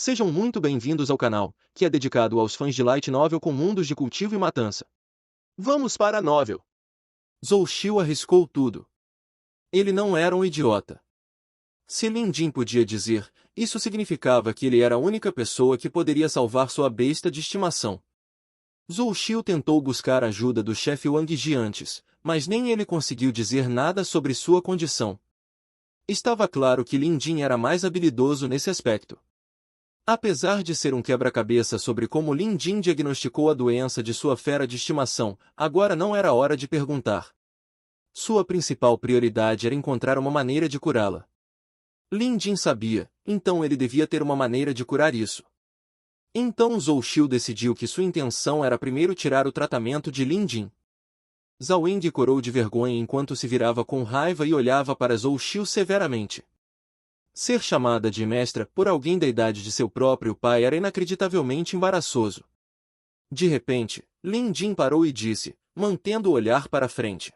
Sejam muito bem-vindos ao canal, que é dedicado aos fãs de Light Novel com mundos de cultivo e matança. Vamos para a novel! Zhou Xiu arriscou tudo. Ele não era um idiota. Se Lin Jin podia dizer, isso significava que ele era a única pessoa que poderia salvar sua besta de estimação. Zhou Xiu tentou buscar ajuda do chefe Wang Ji antes, mas nem ele conseguiu dizer nada sobre sua condição. Estava claro que Lin Jin era mais habilidoso nesse aspecto. Apesar de ser um quebra-cabeça sobre como Lin Jin diagnosticou a doença de sua fera de estimação, agora não era hora de perguntar. Sua principal prioridade era encontrar uma maneira de curá-la. Lin Jin sabia, então ele devia ter uma maneira de curar isso. Então Zhou Xiu decidiu que sua intenção era primeiro tirar o tratamento de Lin Jin. Zhao Ying corou de vergonha enquanto se virava com raiva e olhava para Zhou Xiu severamente. Ser chamada de mestra por alguém da idade de seu próprio pai era inacreditavelmente embaraçoso. De repente, Lin Jin parou e disse, mantendo o olhar para frente.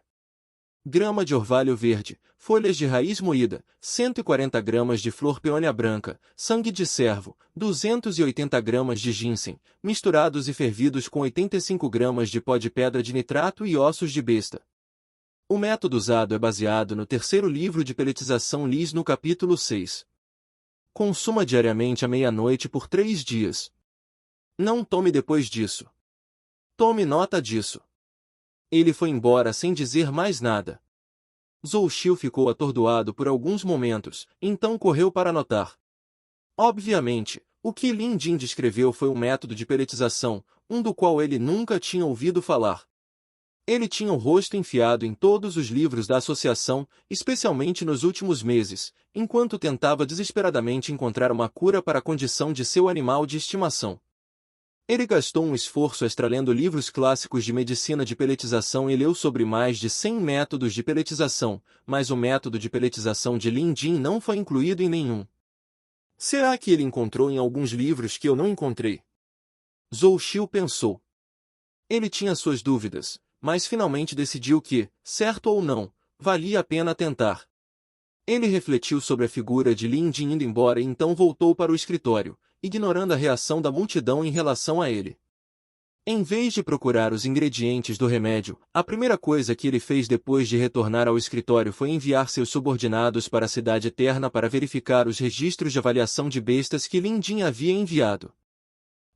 Grama de orvalho verde, folhas de raiz moída, 140 gramas de flor peônia branca, sangue de cervo, 280 gramas de ginseng, misturados e fervidos com 85 gramas de pó de pedra de nitrato e ossos de besta. O método usado é baseado no terceiro livro de peletização Lis no capítulo 6. Consuma diariamente à meia-noite por 3 dias. Não tome depois disso. Tome nota disso. Ele foi embora sem dizer mais nada. Zhou Xiu ficou atordoado por alguns momentos, então correu para anotar. Obviamente, o que Lin Jin descreveu foi um método de peletização, um do qual ele nunca tinha ouvido falar. Ele tinha o rosto enfiado em todos os livros da associação, especialmente nos últimos meses, enquanto tentava desesperadamente encontrar uma cura para a condição de seu animal de estimação. Ele gastou um esforço extra lendo livros clássicos de medicina de peletização e leu sobre mais de 100 métodos de peletização, mas o método de peletização de Lin Jin não foi incluído em nenhum. Será que ele encontrou em alguns livros que eu não encontrei? Zhou Xiu pensou. Ele tinha suas dúvidas, mas finalmente decidiu que, certo ou não, valia a pena tentar. Ele refletiu sobre a figura de Lin Jin indo embora e então voltou para o escritório, ignorando a reação da multidão em relação a ele. Em vez de procurar os ingredientes do remédio, a primeira coisa que ele fez depois de retornar ao escritório foi enviar seus subordinados para a Cidade Eterna para verificar os registros de avaliação de bestas que Lin Jin havia enviado.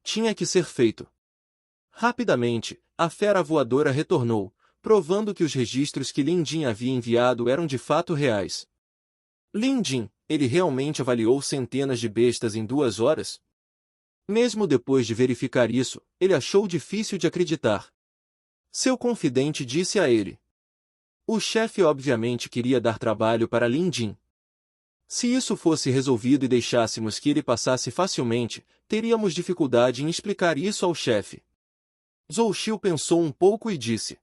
Tinha que ser feito. Rapidamente, a fera voadora retornou, provando que os registros que Lin Jin havia enviado eram de fato reais. Lin Jin, ele realmente avaliou centenas de bestas em 2 horas? Mesmo depois de verificar isso, ele achou difícil de acreditar. Seu confidente disse a ele. O chefe obviamente queria dar trabalho para Lin Jin. Se isso fosse resolvido e deixássemos que ele passasse facilmente, teríamos dificuldade em explicar isso ao chefe. Zhou Xiu pensou um pouco e disse.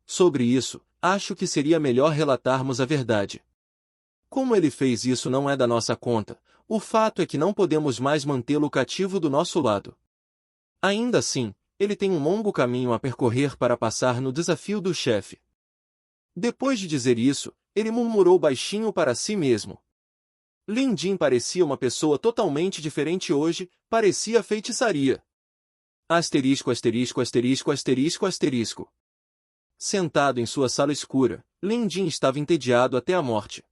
Sobre isso, acho que seria melhor relatarmos a verdade. Como ele fez isso não é da nossa conta, o fato é que não podemos mais mantê-lo cativo do nosso lado. Ainda assim, ele tem um longo caminho a percorrer para passar no desafio do chefe. Depois de dizer isso, ele murmurou baixinho para si mesmo. Lin Jin parecia uma pessoa totalmente diferente hoje, parecia feitiçaria. Asterisco asterisco asterisco asterisco asterisco. Sentado em sua sala escura, Lin Jin estava entediado até a morte.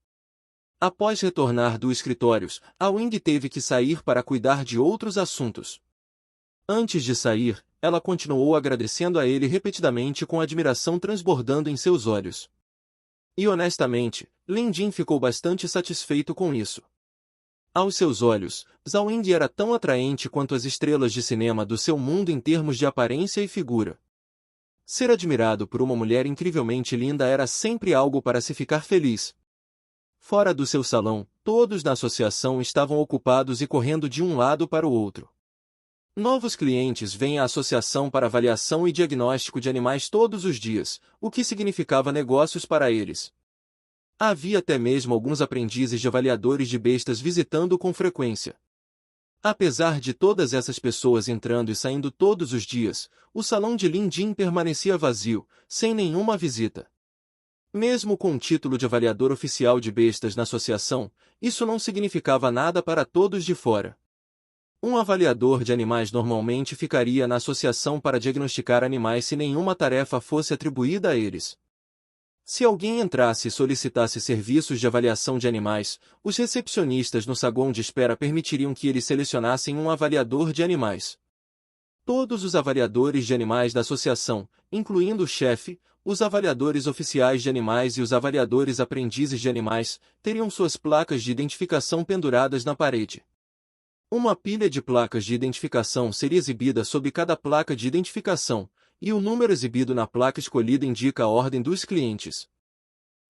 Após retornar do escritório, a Wing teve que sair para cuidar de outros assuntos. Antes de sair, ela continuou agradecendo a ele repetidamente com admiração transbordando em seus olhos. E honestamente, Lin Jin ficou bastante satisfeito com isso. Aos seus olhos, Zhao Ying era tão atraente quanto as estrelas de cinema do seu mundo em termos de aparência e figura. Ser admirado por uma mulher incrivelmente linda era sempre algo para se ficar feliz. Fora do seu salão, todos na associação estavam ocupados e correndo de um lado para o outro. Novos clientes vêm à associação para avaliação e diagnóstico de animais todos os dias, o que significava negócios para eles. Havia até mesmo alguns aprendizes de avaliadores de bestas visitando com frequência. Apesar de todas essas pessoas entrando e saindo todos os dias, o salão de Lin Jin permanecia vazio, sem nenhuma visita. Mesmo com o título de avaliador oficial de bestas na associação, isso não significava nada para todos de fora. Um avaliador de animais normalmente ficaria na associação para diagnosticar animais se nenhuma tarefa fosse atribuída a eles. Se alguém entrasse e solicitasse serviços de avaliação de animais, os recepcionistas no saguão de espera permitiriam que eles selecionassem um avaliador de animais. Todos os avaliadores de animais da associação, incluindo o chefe, os avaliadores oficiais de animais e os avaliadores aprendizes de animais, teriam suas placas de identificação penduradas na parede. Uma pilha de placas de identificação seria exibida sob cada placa de identificação, e o número exibido na placa escolhida indica a ordem dos clientes.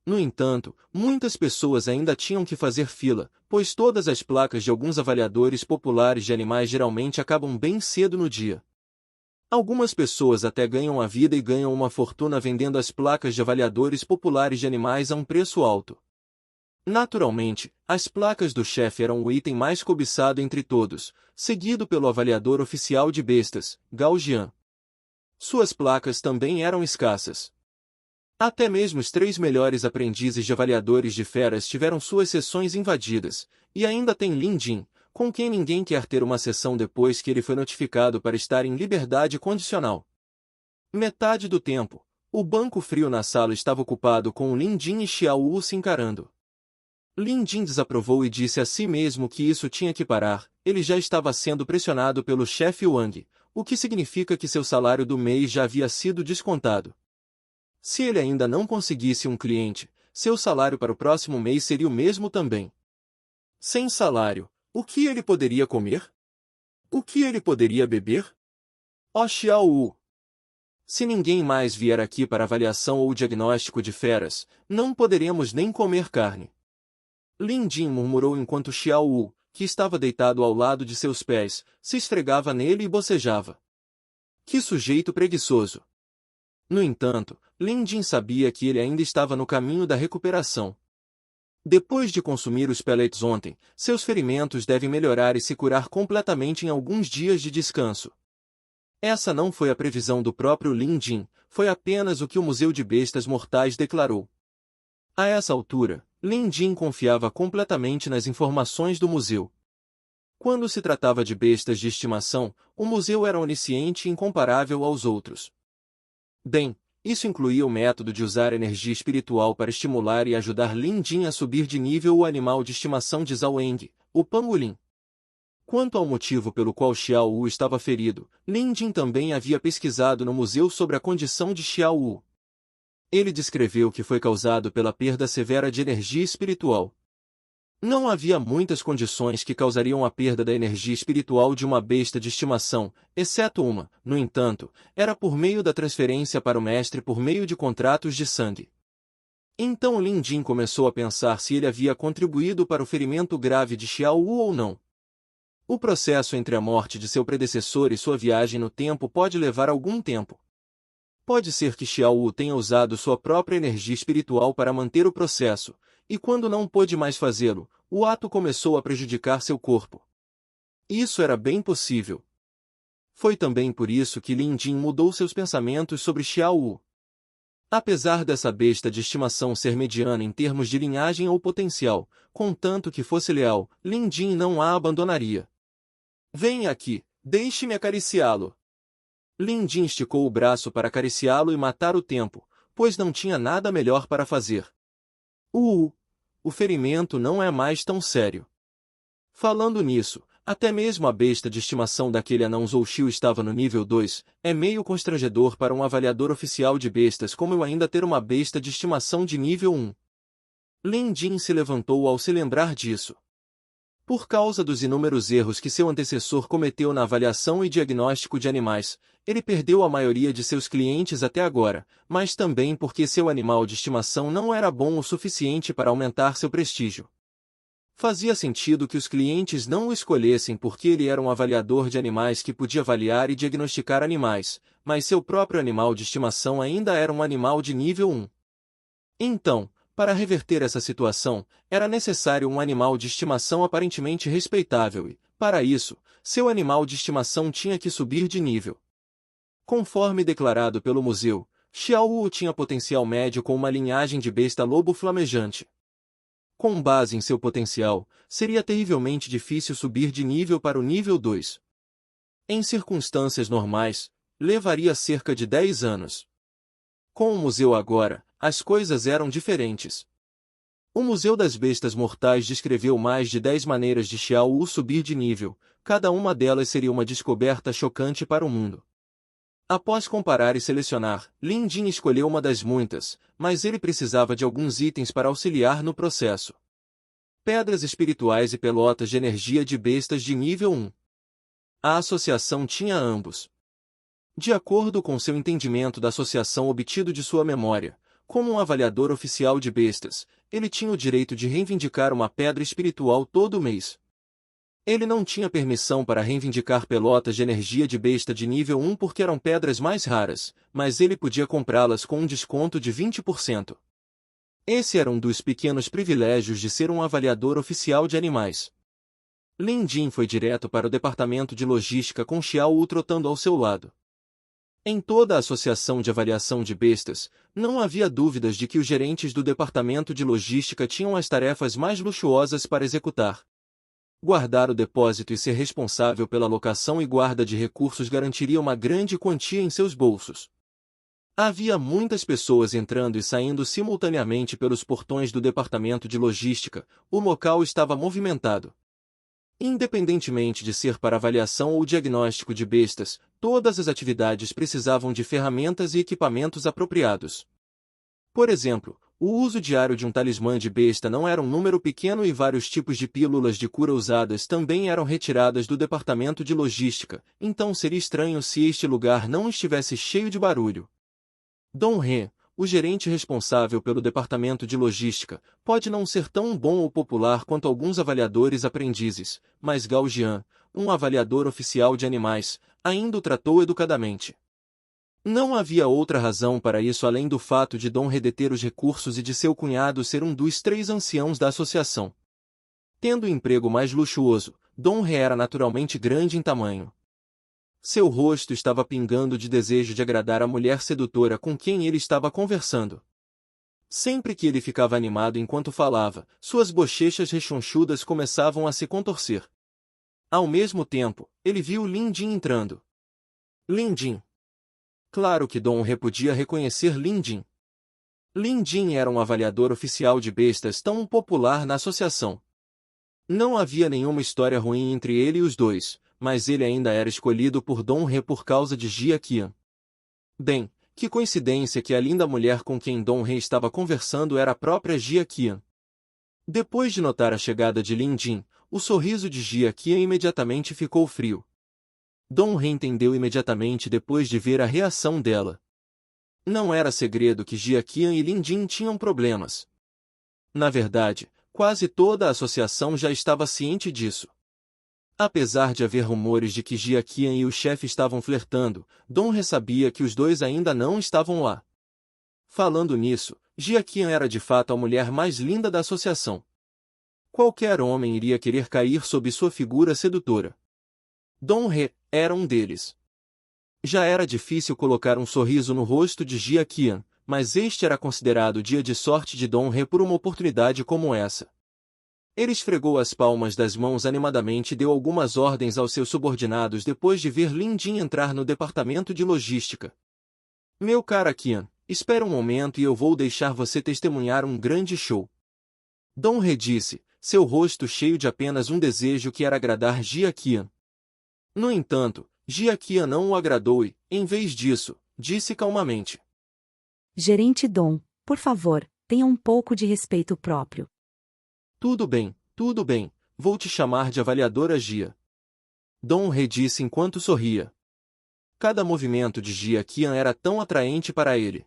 No entanto, muitas pessoas ainda tinham que fazer fila, pois todas as placas de alguns avaliadores populares de animais geralmente acabam bem cedo no dia. Algumas pessoas até ganham a vida e ganham uma fortuna vendendo as placas de avaliadores populares de animais a um preço alto. Naturalmente, as placas do chefe eram o item mais cobiçado entre todos, seguido pelo avaliador oficial de bestas, Gauguin. Suas placas também eram escassas. Até mesmo os 3 melhores aprendizes de avaliadores de feras tiveram suas sessões invadidas, e ainda tem Lin Jin, com quem ninguém quer ter uma sessão depois que ele foi notificado para estar em liberdade condicional. Metade do tempo, o banco frio na sala estava ocupado com Lin Jin e Xiao Wu se encarando. Lin Jin desaprovou e disse a si mesmo que isso tinha que parar, ele já estava sendo pressionado pelo chefe Wang, o que significa que seu salário do mês já havia sido descontado. Se ele ainda não conseguisse um cliente, seu salário para o próximo mês seria o mesmo também. Sem salário, o que ele poderia comer? O que ele poderia beber? Ó Xiao Wu! Se ninguém mais vier aqui para avaliação ou diagnóstico de feras, não poderemos nem comer carne. Lin Jin murmurou enquanto Xiao Wu, que estava deitado ao lado de seus pés, se esfregava nele e bocejava. Que sujeito preguiçoso! No entanto, Lin Jin sabia que ele ainda estava no caminho da recuperação. Depois de consumir os pellets ontem, seus ferimentos devem melhorar e se curar completamente em alguns dias de descanso. Essa não foi a previsão do próprio Lin Jin, foi apenas o que o Museu de Bestas Mortais declarou. A essa altura, Lin Jin confiava completamente nas informações do museu. Quando se tratava de bestas de estimação, o museu era onisciente e incomparável aos outros. Bem, isso incluía o método de usar energia espiritual para estimular e ajudar Lin Jin a subir de nível o animal de estimação de Zhao Eng, o pangolim. Quanto ao motivo pelo qual Xiao Wu estava ferido, Lin Jin também havia pesquisado no museu sobre a condição de Xiao Wu. Ele descreveu que foi causado pela perda severa de energia espiritual. Não havia muitas condições que causariam a perda da energia espiritual de uma besta de estimação, exceto uma, no entanto, era por meio da transferência para o mestre por meio de contratos de sangue. Então Lin Jin começou a pensar se ele havia contribuído para o ferimento grave de Xiao Wu ou não. O processo entre a morte de seu predecessor e sua viagem no tempo pode levar algum tempo. Pode ser que Xiao Wu tenha usado sua própria energia espiritual para manter o processo, e quando não pôde mais fazê-lo, o ato começou a prejudicar seu corpo. Isso era bem possível. Foi também por isso que Lin Jin mudou seus pensamentos sobre Xiao Wu. Apesar dessa besta de estimação ser mediana em termos de linhagem ou potencial, contanto que fosse leal, Lin Jin não a abandonaria. Venha aqui, deixe-me acariciá-lo. Lin Jin esticou o braço para acariciá-lo e matar o tempo, pois não tinha nada melhor para fazer. O ferimento não é mais tão sério. Falando nisso, até mesmo a besta de estimação daquele anão Zhou estava no nível 2, é meio constrangedor para um avaliador oficial de bestas como eu ainda ter uma besta de estimação de nível 1. Lin Jin se levantou ao se lembrar disso. Por causa dos inúmeros erros que seu antecessor cometeu na avaliação e diagnóstico de animais, ele perdeu a maioria de seus clientes até agora, mas também porque seu animal de estimação não era bom o suficiente para aumentar seu prestígio. Fazia sentido que os clientes não o escolhessem porque ele era um avaliador de animais que podia avaliar e diagnosticar animais, mas seu próprio animal de estimação ainda era um animal de nível 1. Então, para reverter essa situação, era necessário um animal de estimação aparentemente respeitável e, para isso, seu animal de estimação tinha que subir de nível. Conforme declarado pelo museu, Xiao Wu tinha potencial médio com uma linhagem de besta lobo flamejante. Com base em seu potencial, seria terrivelmente difícil subir de nível para o nível 2. Em circunstâncias normais, levaria cerca de 10 anos. Com o museu agora, as coisas eram diferentes. O Museu das Bestas Mortais descreveu mais de 10 maneiras de Xiao Wu subir de nível, cada uma delas seria uma descoberta chocante para o mundo. Após comparar e selecionar, Lin Jin escolheu uma das muitas, mas ele precisava de alguns itens para auxiliar no processo. Pedras espirituais e pelotas de energia de bestas de nível 1. A associação tinha ambos. De acordo com seu entendimento da associação obtido de sua memória, como um avaliador oficial de bestas, ele tinha o direito de reivindicar uma pedra espiritual todo mês. Ele não tinha permissão para reivindicar pelotas de energia de besta de nível 1 porque eram pedras mais raras, mas ele podia comprá-las com um desconto de 20%. Esse era um dos pequenos privilégios de ser um avaliador oficial de animais. Lin Jin foi direto para o departamento de logística com Xiao Wu trotando ao seu lado. Em toda a associação de avaliação de bestas, não havia dúvidas de que os gerentes do departamento de logística tinham as tarefas mais luxuosas para executar. Guardar o depósito e ser responsável pela alocação e guarda de recursos garantiria uma grande quantia em seus bolsos. Havia muitas pessoas entrando e saindo simultaneamente pelos portões do departamento de logística, o local estava movimentado. Independentemente de ser para avaliação ou diagnóstico de bestas, todas as atividades precisavam de ferramentas e equipamentos apropriados. Por exemplo, o uso diário de um talismã de besta não era um número pequeno e vários tipos de pílulas de cura usadas também eram retiradas do departamento de logística, então seria estranho se este lugar não estivesse cheio de barulho. Dong He, o gerente responsável pelo departamento de logística, pode não ser tão bom ou popular quanto alguns avaliadores aprendizes, mas Gao Jian, um avaliador oficial de animais, ainda o tratou educadamente. Não havia outra razão para isso além do fato de Dong He deter os recursos e de seu cunhado ser um dos 3 anciãos da associação. Tendo o emprego mais luxuoso, Dong He era naturalmente grande em tamanho. Seu rosto estava pingando de desejo de agradar a mulher sedutora com quem ele estava conversando. Sempre que ele ficava animado enquanto falava, suas bochechas rechonchudas começavam a se contorcer. Ao mesmo tempo, ele viu Lin Jin entrando. Lin Jin. Claro que Dong He podia reconhecer Lin Jin. Lin Jin era um avaliador oficial de bestas tão popular na associação. Não havia nenhuma história ruim entre ele e os dois, mas ele ainda era escolhido por Dong He por causa de Jia Qian. Bem, que coincidência que a linda mulher com quem Dong He estava conversando era a própria Jia Qian. Depois de notar a chegada de Lin Jin, o sorriso de Jia Qian imediatamente ficou frio. Dong He entendeu imediatamente depois de ver a reação dela. Não era segredo que Jia Qian e Lin Jin tinham problemas. Na verdade, quase toda a associação já estava ciente disso. Apesar de haver rumores de que Jia Qian e o chefe estavam flertando, Dong He sabia que os dois ainda não estavam lá. Falando nisso, Jia Qian era de fato a mulher mais linda da associação. Qualquer homem iria querer cair sob sua figura sedutora. Dong He era um deles. Já era difícil colocar um sorriso no rosto de Jia Qian, mas este era considerado o dia de sorte de Dong He por uma oportunidade como essa. Ele esfregou as palmas das mãos animadamente e deu algumas ordens aos seus subordinados depois de ver Lin Jin entrar no departamento de logística. Meu cara Qian, espera um momento e eu vou deixar você testemunhar um grande show. Dong He disse, seu rosto cheio de apenas um desejo que era agradar Jia Qian. No entanto, Jia Qian não o agradou e, em vez disso, disse calmamente. Gerente Dong, por favor, tenha um pouco de respeito próprio. Tudo bem, vou te chamar de avaliadora Jia. Dong He disse enquanto sorria. Cada movimento de Jia Qian era tão atraente para ele.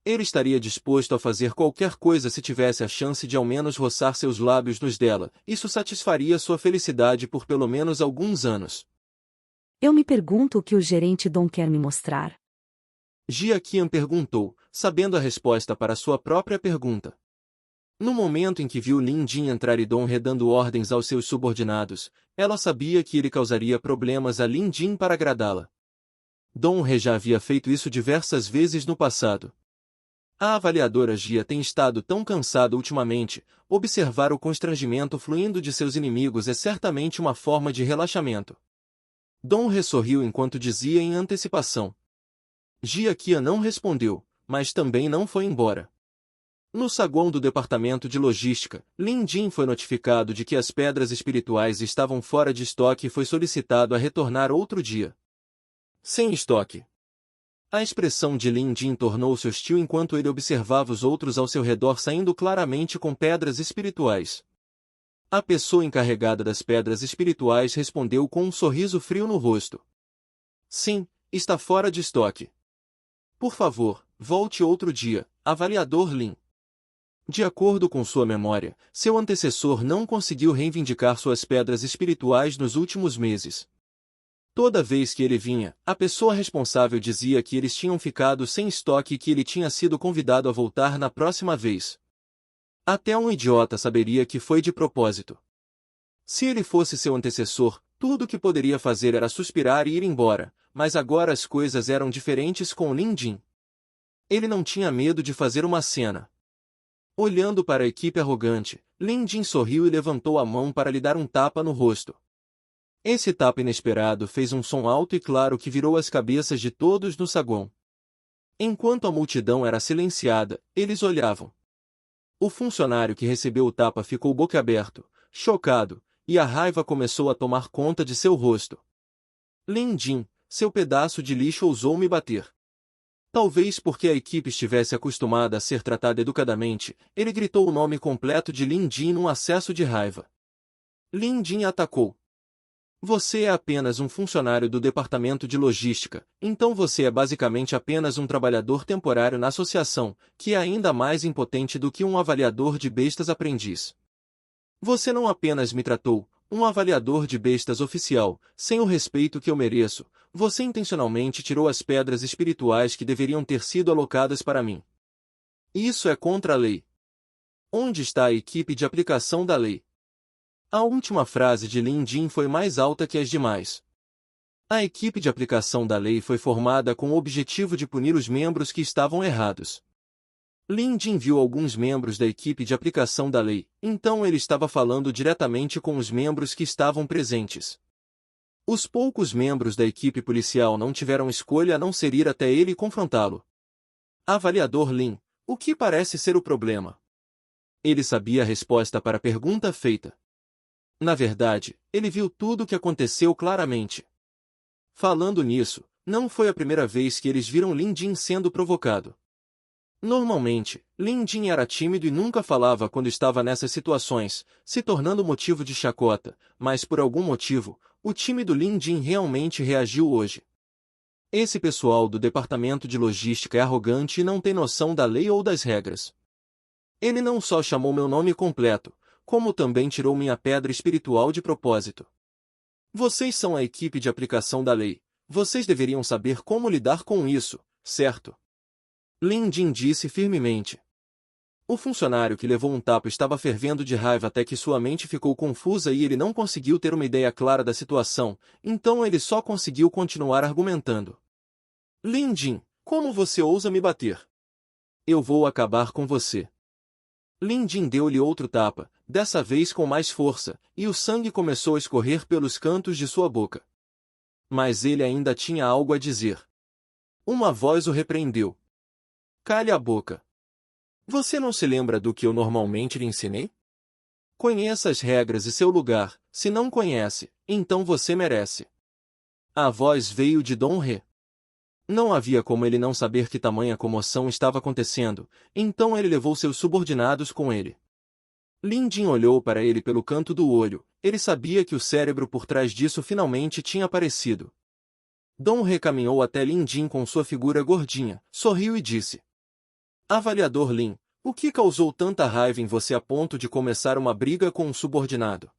Ele estaria disposto a fazer qualquer coisa se tivesse a chance de ao menos roçar seus lábios nos dela, isso satisfaria sua felicidade por pelo menos alguns anos. Eu me pergunto o que o gerente Dong quer me mostrar. Jia Qian perguntou, sabendo a resposta para sua própria pergunta. No momento em que viu Lin Jin entrar e Dong He dando ordens aos seus subordinados, ela sabia que ele causaria problemas a Lin Jin para agradá-la. Dong He já havia feito isso diversas vezes no passado. A avaliadora Gia tem estado tão cansada ultimamente, observar o constrangimento fluindo de seus inimigos é certamente uma forma de relaxamento. Dom He sorriu enquanto dizia em antecipação. Gia Kia não respondeu, mas também não foi embora. No saguão do departamento de logística, Lin Jin foi notificado de que as pedras espirituais estavam fora de estoque e foi solicitado a retornar outro dia. Sem estoque. A expressão de Lin Jin tornou-se hostil enquanto ele observava os outros ao seu redor saindo claramente com pedras espirituais. A pessoa encarregada das pedras espirituais respondeu com um sorriso frio no rosto. Sim, está fora de estoque. Por favor, volte outro dia, avaliador Lin. De acordo com sua memória, seu antecessor não conseguiu reivindicar suas pedras espirituais nos últimos meses. Toda vez que ele vinha, a pessoa responsável dizia que eles tinham ficado sem estoque e que ele tinha sido convidado a voltar na próxima vez. Até um idiota saberia que foi de propósito. Se ele fosse seu antecessor, tudo o que poderia fazer era suspirar e ir embora, mas agora as coisas eram diferentes com Lin Jin. Ele não tinha medo de fazer uma cena. Olhando para a equipe arrogante, Lin Jin sorriu e levantou a mão para lhe dar um tapa no rosto. Esse tapa inesperado fez um som alto e claro que virou as cabeças de todos no saguão. Enquanto a multidão era silenciada, eles olhavam. O funcionário que recebeu o tapa ficou boquiaberto, chocado, e a raiva começou a tomar conta de seu rosto. Lin Jin, seu pedaço de lixo ousou me bater. Talvez porque a equipe estivesse acostumada a ser tratada educadamente, ele gritou o nome completo de Lin Jin num acesso de raiva. Lin Jin atacou. Você é apenas um funcionário do departamento de logística, então você é basicamente apenas um trabalhador temporário na associação, que é ainda mais impotente do que um avaliador de bestas aprendiz. Você não apenas me tratou, um avaliador de bestas oficial, sem o respeito que eu mereço, você intencionalmente tirou as pedras espirituais que deveriam ter sido alocadas para mim. Isso é contra a lei. Onde está a equipe de aplicação da lei? A última frase de Lin Jin foi mais alta que as demais. A equipe de aplicação da lei foi formada com o objetivo de punir os membros que estavam errados. Lin Jin viu alguns membros da equipe de aplicação da lei, então ele estava falando diretamente com os membros que estavam presentes. Os poucos membros da equipe policial não tiveram escolha a não ser ir até ele e confrontá-lo. Avaliador Lin, o que parece ser o problema? Ele sabia a resposta para a pergunta feita. Na verdade, ele viu tudo o que aconteceu claramente. Falando nisso, não foi a primeira vez que eles viram Lin Jin sendo provocado. Normalmente, Lin Jin era tímido e nunca falava quando estava nessas situações, se tornando motivo de chacota, mas por algum motivo, o tímido Lin Jin realmente reagiu hoje. Esse pessoal do departamento de logística é arrogante e não tem noção da lei ou das regras. Ele não só chamou meu nome completo, como também tirou minha pedra espiritual de propósito. Vocês são a equipe de aplicação da lei. Vocês deveriam saber como lidar com isso, certo? Lin Jin disse firmemente. O funcionário que levou um tapa estava fervendo de raiva até que sua mente ficou confusa e ele não conseguiu ter uma ideia clara da situação, então ele só conseguiu continuar argumentando. Lin Jin, como você ousa me bater? Eu vou acabar com você. Lin Jin deu-lhe outro tapa, dessa vez com mais força, e o sangue começou a escorrer pelos cantos de sua boca. Mas ele ainda tinha algo a dizer. Uma voz o repreendeu. Cale a boca. Você não se lembra do que eu normalmente lhe ensinei? Conheça as regras e seu lugar, se não conhece, então você merece. A voz veio de Dong He. Não havia como ele não saber que tamanha comoção estava acontecendo, então ele levou seus subordinados com ele. Lin Jin olhou para ele pelo canto do olho, ele sabia que o cérebro por trás disso finalmente tinha aparecido. Dong He caminhou até Lin Jin com sua figura gordinha, sorriu e disse. Avaliador Lin, o que causou tanta raiva em você a ponto de começar uma briga com um subordinado?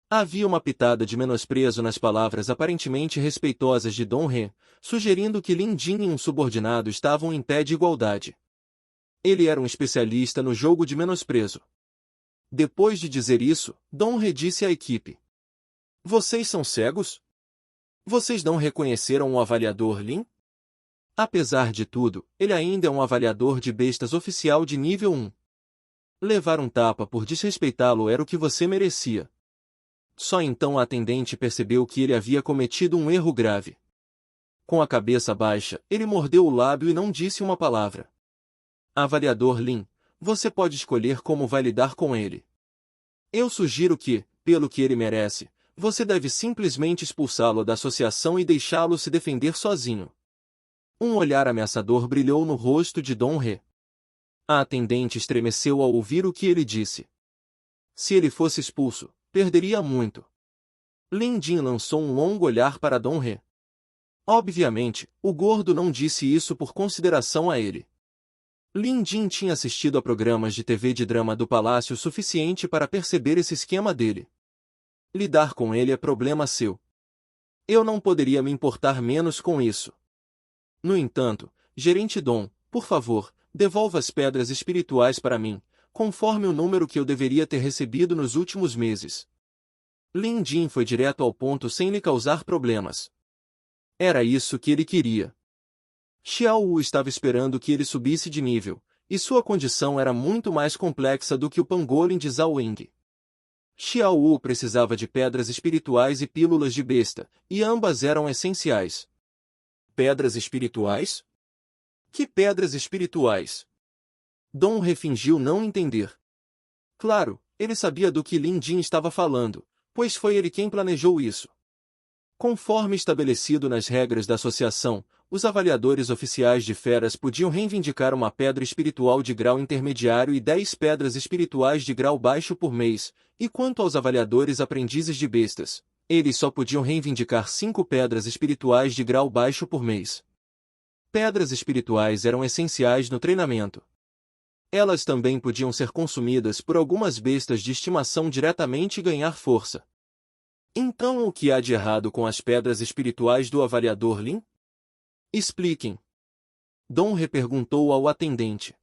Havia uma pitada de menosprezo nas palavras aparentemente respeitosas de Dong He, sugerindo que Lin Jin e um subordinado estavam em pé de igualdade. Ele era um especialista no jogo de menosprezo. Depois de dizer isso, Dong He disse à equipe. Vocês são cegos? Vocês não reconheceram o avaliador Lin? Apesar de tudo, ele ainda é um avaliador de bestas oficial de nível 1. Levar um tapa por desrespeitá-lo era o que você merecia. Só então a atendente percebeu que ele havia cometido um erro grave. Com a cabeça baixa, ele mordeu o lábio e não disse uma palavra. Avaliador Lin, você pode escolher como vai lidar com ele. Eu sugiro que, pelo que ele merece, você deve simplesmente expulsá-lo da associação e deixá-lo se defender sozinho. Um olhar ameaçador brilhou no rosto de Dong He. A atendente estremeceu ao ouvir o que ele disse. Se ele fosse expulso, perderia muito. Lin Jin lançou um longo olhar para Dong He. Obviamente, o gordo não disse isso por consideração a ele. Lin Jin tinha assistido a programas de TV de drama do palácio o suficiente para perceber esse esquema dele. Lidar com ele é problema seu. Eu não poderia me importar menos com isso. No entanto, gerente Dong, por favor, devolva as pedras espirituais para mim, conforme o número que eu deveria ter recebido nos últimos meses. Lin Jin foi direto ao ponto sem lhe causar problemas. Era isso que ele queria. Xiao Wu estava esperando que ele subisse de nível, e sua condição era muito mais complexa do que o pangolin de Zhao Ying. Xiao Wu precisava de pedras espirituais e pílulas de besta, e ambas eram essenciais. Pedras espirituais? Que pedras espirituais? Dong He fingiu não entender. Claro, ele sabia do que Lin Jin estava falando, pois foi ele quem planejou isso. Conforme estabelecido nas regras da associação, os avaliadores oficiais de feras podiam reivindicar uma pedra espiritual de grau intermediário e 10 pedras espirituais de grau baixo por mês, e quanto aos avaliadores aprendizes de bestas, eles só podiam reivindicar 5 pedras espirituais de grau baixo por mês. Pedras espirituais eram essenciais no treinamento. Elas também podiam ser consumidas por algumas bestas de estimação diretamente e ganhar força. Então o que há de errado com as pedras espirituais do avaliador Lin? Expliquem. Dong He perguntou ao atendente.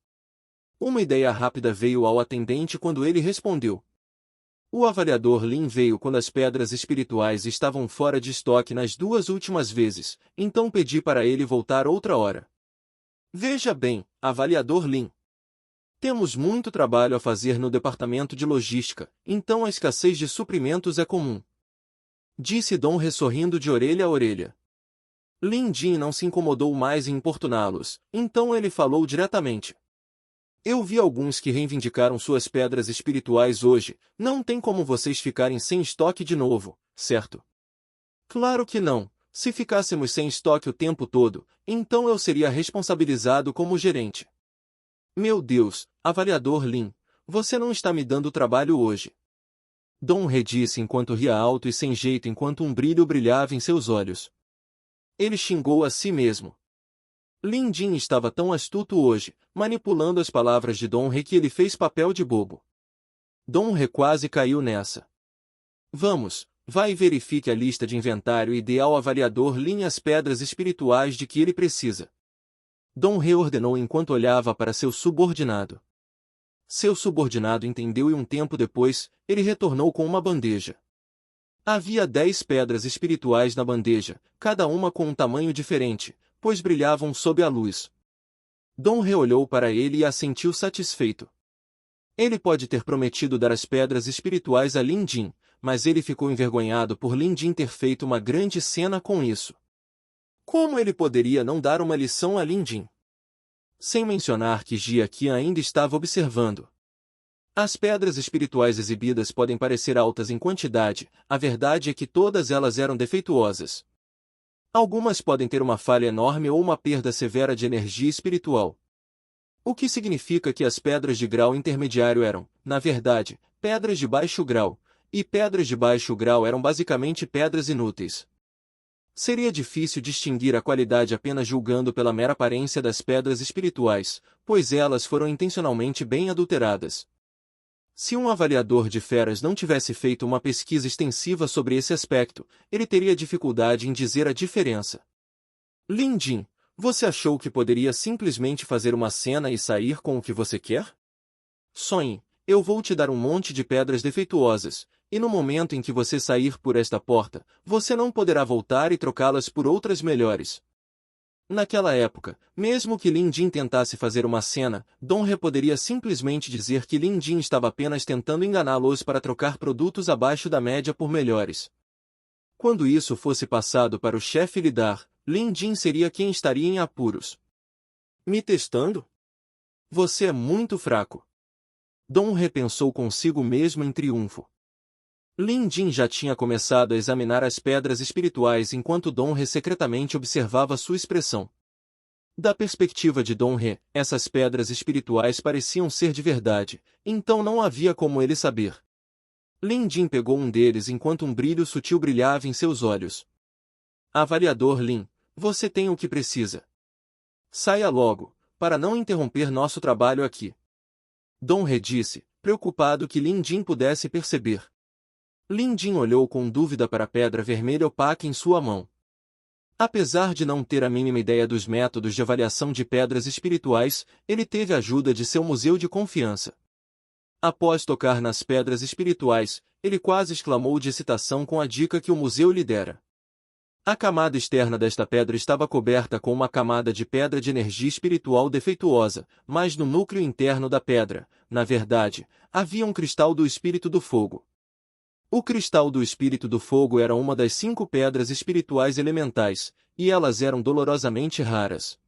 Uma ideia rápida veio ao atendente quando ele respondeu. O avaliador Lin veio quando as pedras espirituais estavam fora de estoque nas 2 últimas vezes, então pedi para ele voltar outra hora. Veja bem, avaliador Lin. Temos muito trabalho a fazer no departamento de logística, então a escassez de suprimentos é comum. Disse Dong He sorrindo de orelha a orelha. Lin Jin não se incomodou mais em importuná-los, então ele falou diretamente. Eu vi alguns que reivindicaram suas pedras espirituais hoje, não tem como vocês ficarem sem estoque de novo, certo? Claro que não, se ficássemos sem estoque o tempo todo, então eu seria responsabilizado como gerente. Meu Deus, avaliador Lin, você não está me dando trabalho hoje. Dong He disse enquanto ria alto e sem jeito enquanto um brilho brilhava em seus olhos. Ele xingou a si mesmo. Lin Jin estava tão astuto hoje, manipulando as palavras de Dong He que ele fez papel de bobo. Dong He quase caiu nessa. Vamos, vai e verifique a lista de inventário e dê ao avaliador Lin as pedras espirituais de que ele precisa. Dong He ordenou enquanto olhava para seu subordinado. Seu subordinado entendeu e um tempo depois, ele retornou com uma bandeja. Havia 10 pedras espirituais na bandeja, cada uma com um tamanho diferente, pois brilhavam sob a luz. Dong He olhou para ele e assentiu satisfeito. Ele pode ter prometido dar as pedras espirituais a Lin Jin, mas ele ficou envergonhado por Lin Jin ter feito uma grande cena com isso. Como ele poderia não dar uma lição a Lin Jin? Sem mencionar que Jia Qi ainda estava observando. As pedras espirituais exibidas podem parecer altas em quantidade, a verdade é que todas elas eram defeituosas. Algumas podem ter uma falha enorme ou uma perda severa de energia espiritual. O que significa que as pedras de grau intermediário eram, na verdade, pedras de baixo grau, e pedras de baixo grau eram basicamente pedras inúteis. Seria difícil distinguir a qualidade apenas julgando pela mera aparência das pedras espirituais, pois elas foram intencionalmente bem adulteradas. Se um avaliador de feras não tivesse feito uma pesquisa extensiva sobre esse aspecto, ele teria dificuldade em dizer a diferença. Lin Jin, você achou que poderia simplesmente fazer uma cena e sair com o que você quer? Sonhe, eu vou te dar um monte de pedras defeituosas, e no momento em que você sair por esta porta, você não poderá voltar e trocá-las por outras melhores. Naquela época, mesmo que Lin Jin tentasse fazer uma cena, Dong He poderia simplesmente dizer que Lin Jin estava apenas tentando enganá-los para trocar produtos abaixo da média por melhores. Quando isso fosse passado para o chefe lidar, Lin Jin seria quem estaria em apuros. Me testando? Você é muito fraco. Dong He pensou consigo mesmo em triunfo. Lin Jin já tinha começado a examinar as pedras espirituais enquanto Dong He secretamente observava sua expressão. Da perspectiva de Dong He, essas pedras espirituais pareciam ser de verdade, então não havia como ele saber. Lin Jin pegou um deles enquanto um brilho sutil brilhava em seus olhos. Avaliador Lin, você tem o que precisa. Saia logo, para não interromper nosso trabalho aqui. Dong He disse, preocupado que Lin Jin pudesse perceber. Lin Jin olhou com dúvida para a pedra vermelha opaca em sua mão. Apesar de não ter a mínima ideia dos métodos de avaliação de pedras espirituais, ele teve a ajuda de seu museu de confiança. Após tocar nas pedras espirituais, ele quase exclamou de excitação com a dica que o museu lhe dera. A camada externa desta pedra estava coberta com uma camada de pedra de energia espiritual defeituosa, mas no núcleo interno da pedra, na verdade, havia um cristal do espírito do fogo. O cristal do espírito do fogo era uma das 5 pedras espirituais elementais, e elas eram dolorosamente raras.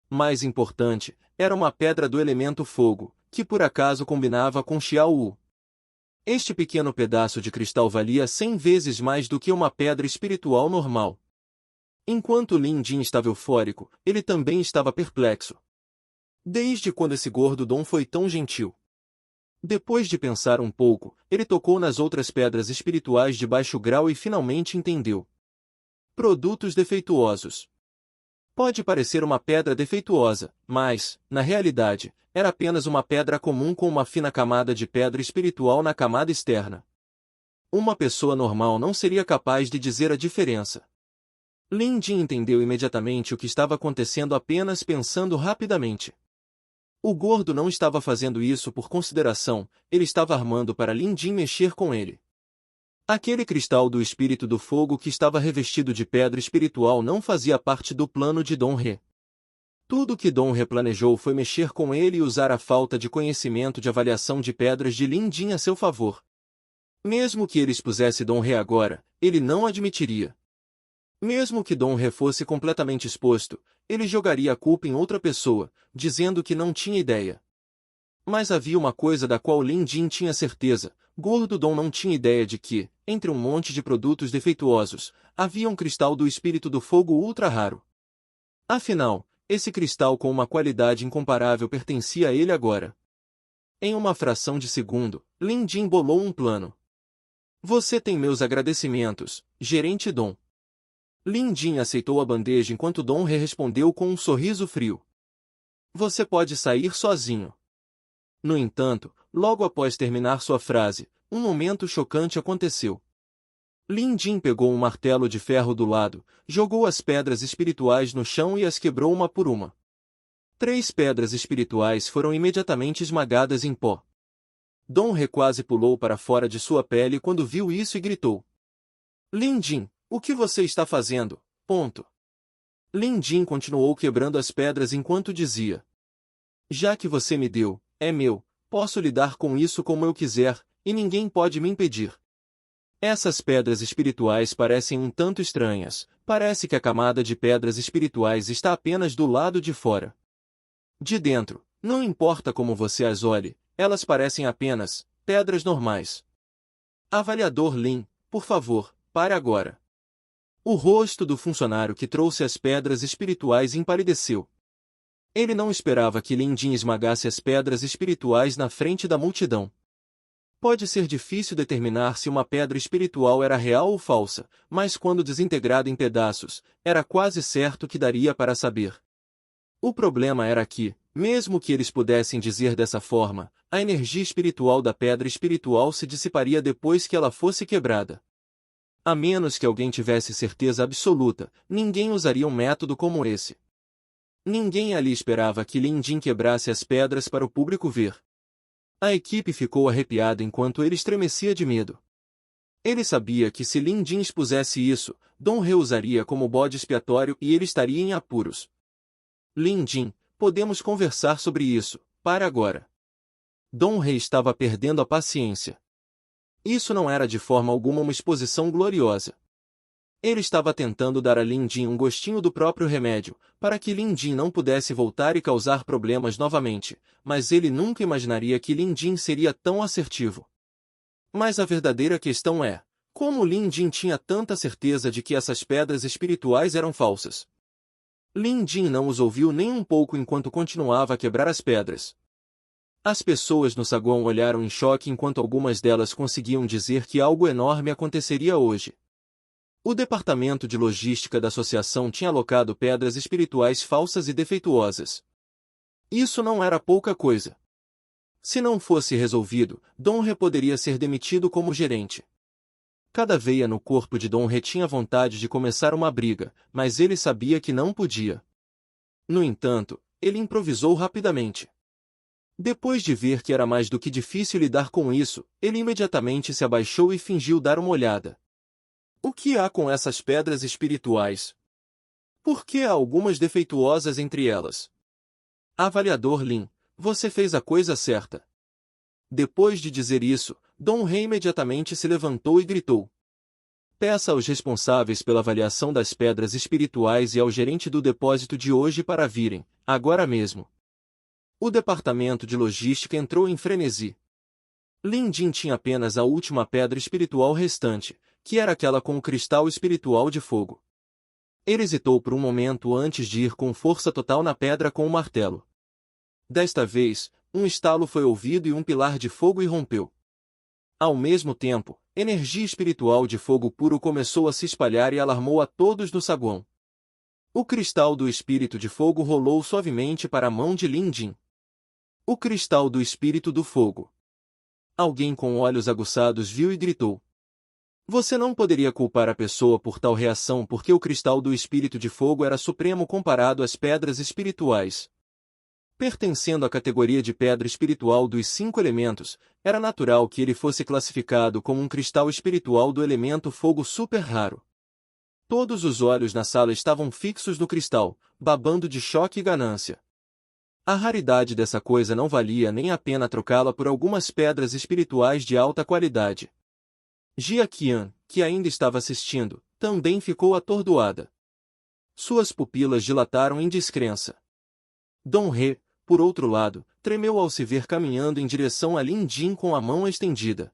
Mais importante, era uma pedra do elemento fogo, que por acaso combinava com Xiao. Este pequeno pedaço de cristal valia 100 vezes mais do que uma pedra espiritual normal. Enquanto Lin Jin estava eufórico, ele também estava perplexo. Desde quando esse gordo Dom foi tão gentil? Depois de pensar um pouco, ele tocou nas outras pedras espirituais de baixo grau e finalmente entendeu. Produtos defeituosos. Pode parecer uma pedra defeituosa, mas, na realidade, era apenas uma pedra comum com uma fina camada de pedra espiritual na camada externa. Uma pessoa normal não seria capaz de dizer a diferença. Lin Jin entendeu imediatamente o que estava acontecendo apenas pensando rapidamente. O gordo não estava fazendo isso por consideração, ele estava armando para Lin Jin mexer com ele. Aquele cristal do espírito do fogo que estava revestido de pedra espiritual não fazia parte do plano de Dong He. Tudo que Dong He planejou foi mexer com ele e usar a falta de conhecimento de avaliação de pedras de Lin Jin a seu favor. Mesmo que ele expusesse Dong He agora, ele não admitiria. Mesmo que Dong He fosse completamente exposto, ele jogaria a culpa em outra pessoa, dizendo que não tinha ideia. Mas havia uma coisa da qual Lin Jin tinha certeza: Gordo Dong não tinha ideia de que, entre um monte de produtos defeituosos, havia um cristal do espírito do fogo ultra raro. Afinal, esse cristal com uma qualidade incomparável pertencia a ele agora. Em uma fração de segundo, Lin Jin bolou um plano. Você tem meus agradecimentos, Gerente Dong. Lin Jin aceitou a bandeja enquanto Dong He respondeu com um sorriso frio. Você pode sair sozinho. No entanto, logo após terminar sua frase, um momento chocante aconteceu. Lin Jin pegou um martelo de ferro do lado, jogou as pedras espirituais no chão e as quebrou uma por uma. 3 pedras espirituais foram imediatamente esmagadas em pó. Dong He quase pulou para fora de sua pele quando viu isso e gritou. Lin Jin, o que você está fazendo? Ponto. Lin Jin continuou quebrando as pedras enquanto dizia. Já que você me deu, é meu, posso lidar com isso como eu quiser, e ninguém pode me impedir. Essas pedras espirituais parecem um tanto estranhas, parece que a camada de pedras espirituais está apenas do lado de fora. De dentro, não importa como você as olhe, elas parecem apenas pedras normais. Avaliador Lin, por favor, pare agora. O rosto do funcionário que trouxe as pedras espirituais empalideceu. Ele não esperava que Lin Jin esmagasse as pedras espirituais na frente da multidão. Pode ser difícil determinar se uma pedra espiritual era real ou falsa, mas quando desintegrada em pedaços, era quase certo que daria para saber. O problema era que, mesmo que eles pudessem dizer dessa forma, a energia espiritual da pedra espiritual se dissiparia depois que ela fosse quebrada. A menos que alguém tivesse certeza absoluta, ninguém usaria um método como esse. Ninguém ali esperava que Lin Jin quebrasse as pedras para o público ver. A equipe ficou arrepiada enquanto ele estremecia de medo. Ele sabia que se Lin Jin expusesse isso, Dong He usaria como bode expiatório e ele estaria em apuros. Lin Jin, podemos conversar sobre isso, para agora. Dong He estava perdendo a paciência. Isso não era de forma alguma uma exposição gloriosa. Ele estava tentando dar a Lin Jin um gostinho do próprio remédio, para que Lin Jin não pudesse voltar e causar problemas novamente, mas ele nunca imaginaria que Lin Jin seria tão assertivo. Mas a verdadeira questão é, como Lin Jin tinha tanta certeza de que essas pedras espirituais eram falsas? Lin Jin não os ouviu nem um pouco enquanto continuava a quebrar as pedras. As pessoas no saguão olharam em choque enquanto algumas delas conseguiam dizer que algo enorme aconteceria hoje. O departamento de logística da associação tinha alocado pedras espirituais falsas e defeituosas. Isso não era pouca coisa. Se não fosse resolvido, Dong He poderia ser demitido como gerente. Cada veia no corpo de Dong He tinha vontade de começar uma briga, mas ele sabia que não podia. No entanto, ele improvisou rapidamente. Depois de ver que era mais do que difícil lidar com isso, ele imediatamente se abaixou e fingiu dar uma olhada. O que há com essas pedras espirituais? Por que há algumas defeituosas entre elas? Avaliador Lin, você fez a coisa certa. Depois de dizer isso, Dong He imediatamente se levantou e gritou. Peça aos responsáveis pela avaliação das pedras espirituais e ao gerente do depósito de hoje para virem, agora mesmo. O departamento de logística entrou em frenesi. Lin Jin tinha apenas a última pedra espiritual restante, que era aquela com o cristal espiritual de fogo. Ele hesitou por um momento antes de ir com força total na pedra com o martelo. Desta vez, um estalo foi ouvido e um pilar de fogo irrompeu. Ao mesmo tempo, energia espiritual de fogo puro começou a se espalhar e alarmou a todos no saguão. O cristal do espírito de fogo rolou suavemente para a mão de Lin Jin. O cristal do espírito do fogo. Alguém com olhos aguçados viu e gritou. Você não poderia culpar a pessoa por tal reação porque o cristal do espírito de fogo era supremo comparado às pedras espirituais. Pertencendo à categoria de pedra espiritual dos 5 elementos, era natural que ele fosse classificado como um cristal espiritual do elemento fogo super raro. Todos os olhos na sala estavam fixos no cristal, babando de choque e ganância. A raridade dessa coisa não valia nem a pena trocá-la por algumas pedras espirituais de alta qualidade. Jia Qian, que ainda estava assistindo, também ficou atordoada. Suas pupilas dilataram em descrença. Dong He, por outro lado, tremeu ao se ver caminhando em direção a Lin Jin com a mão estendida.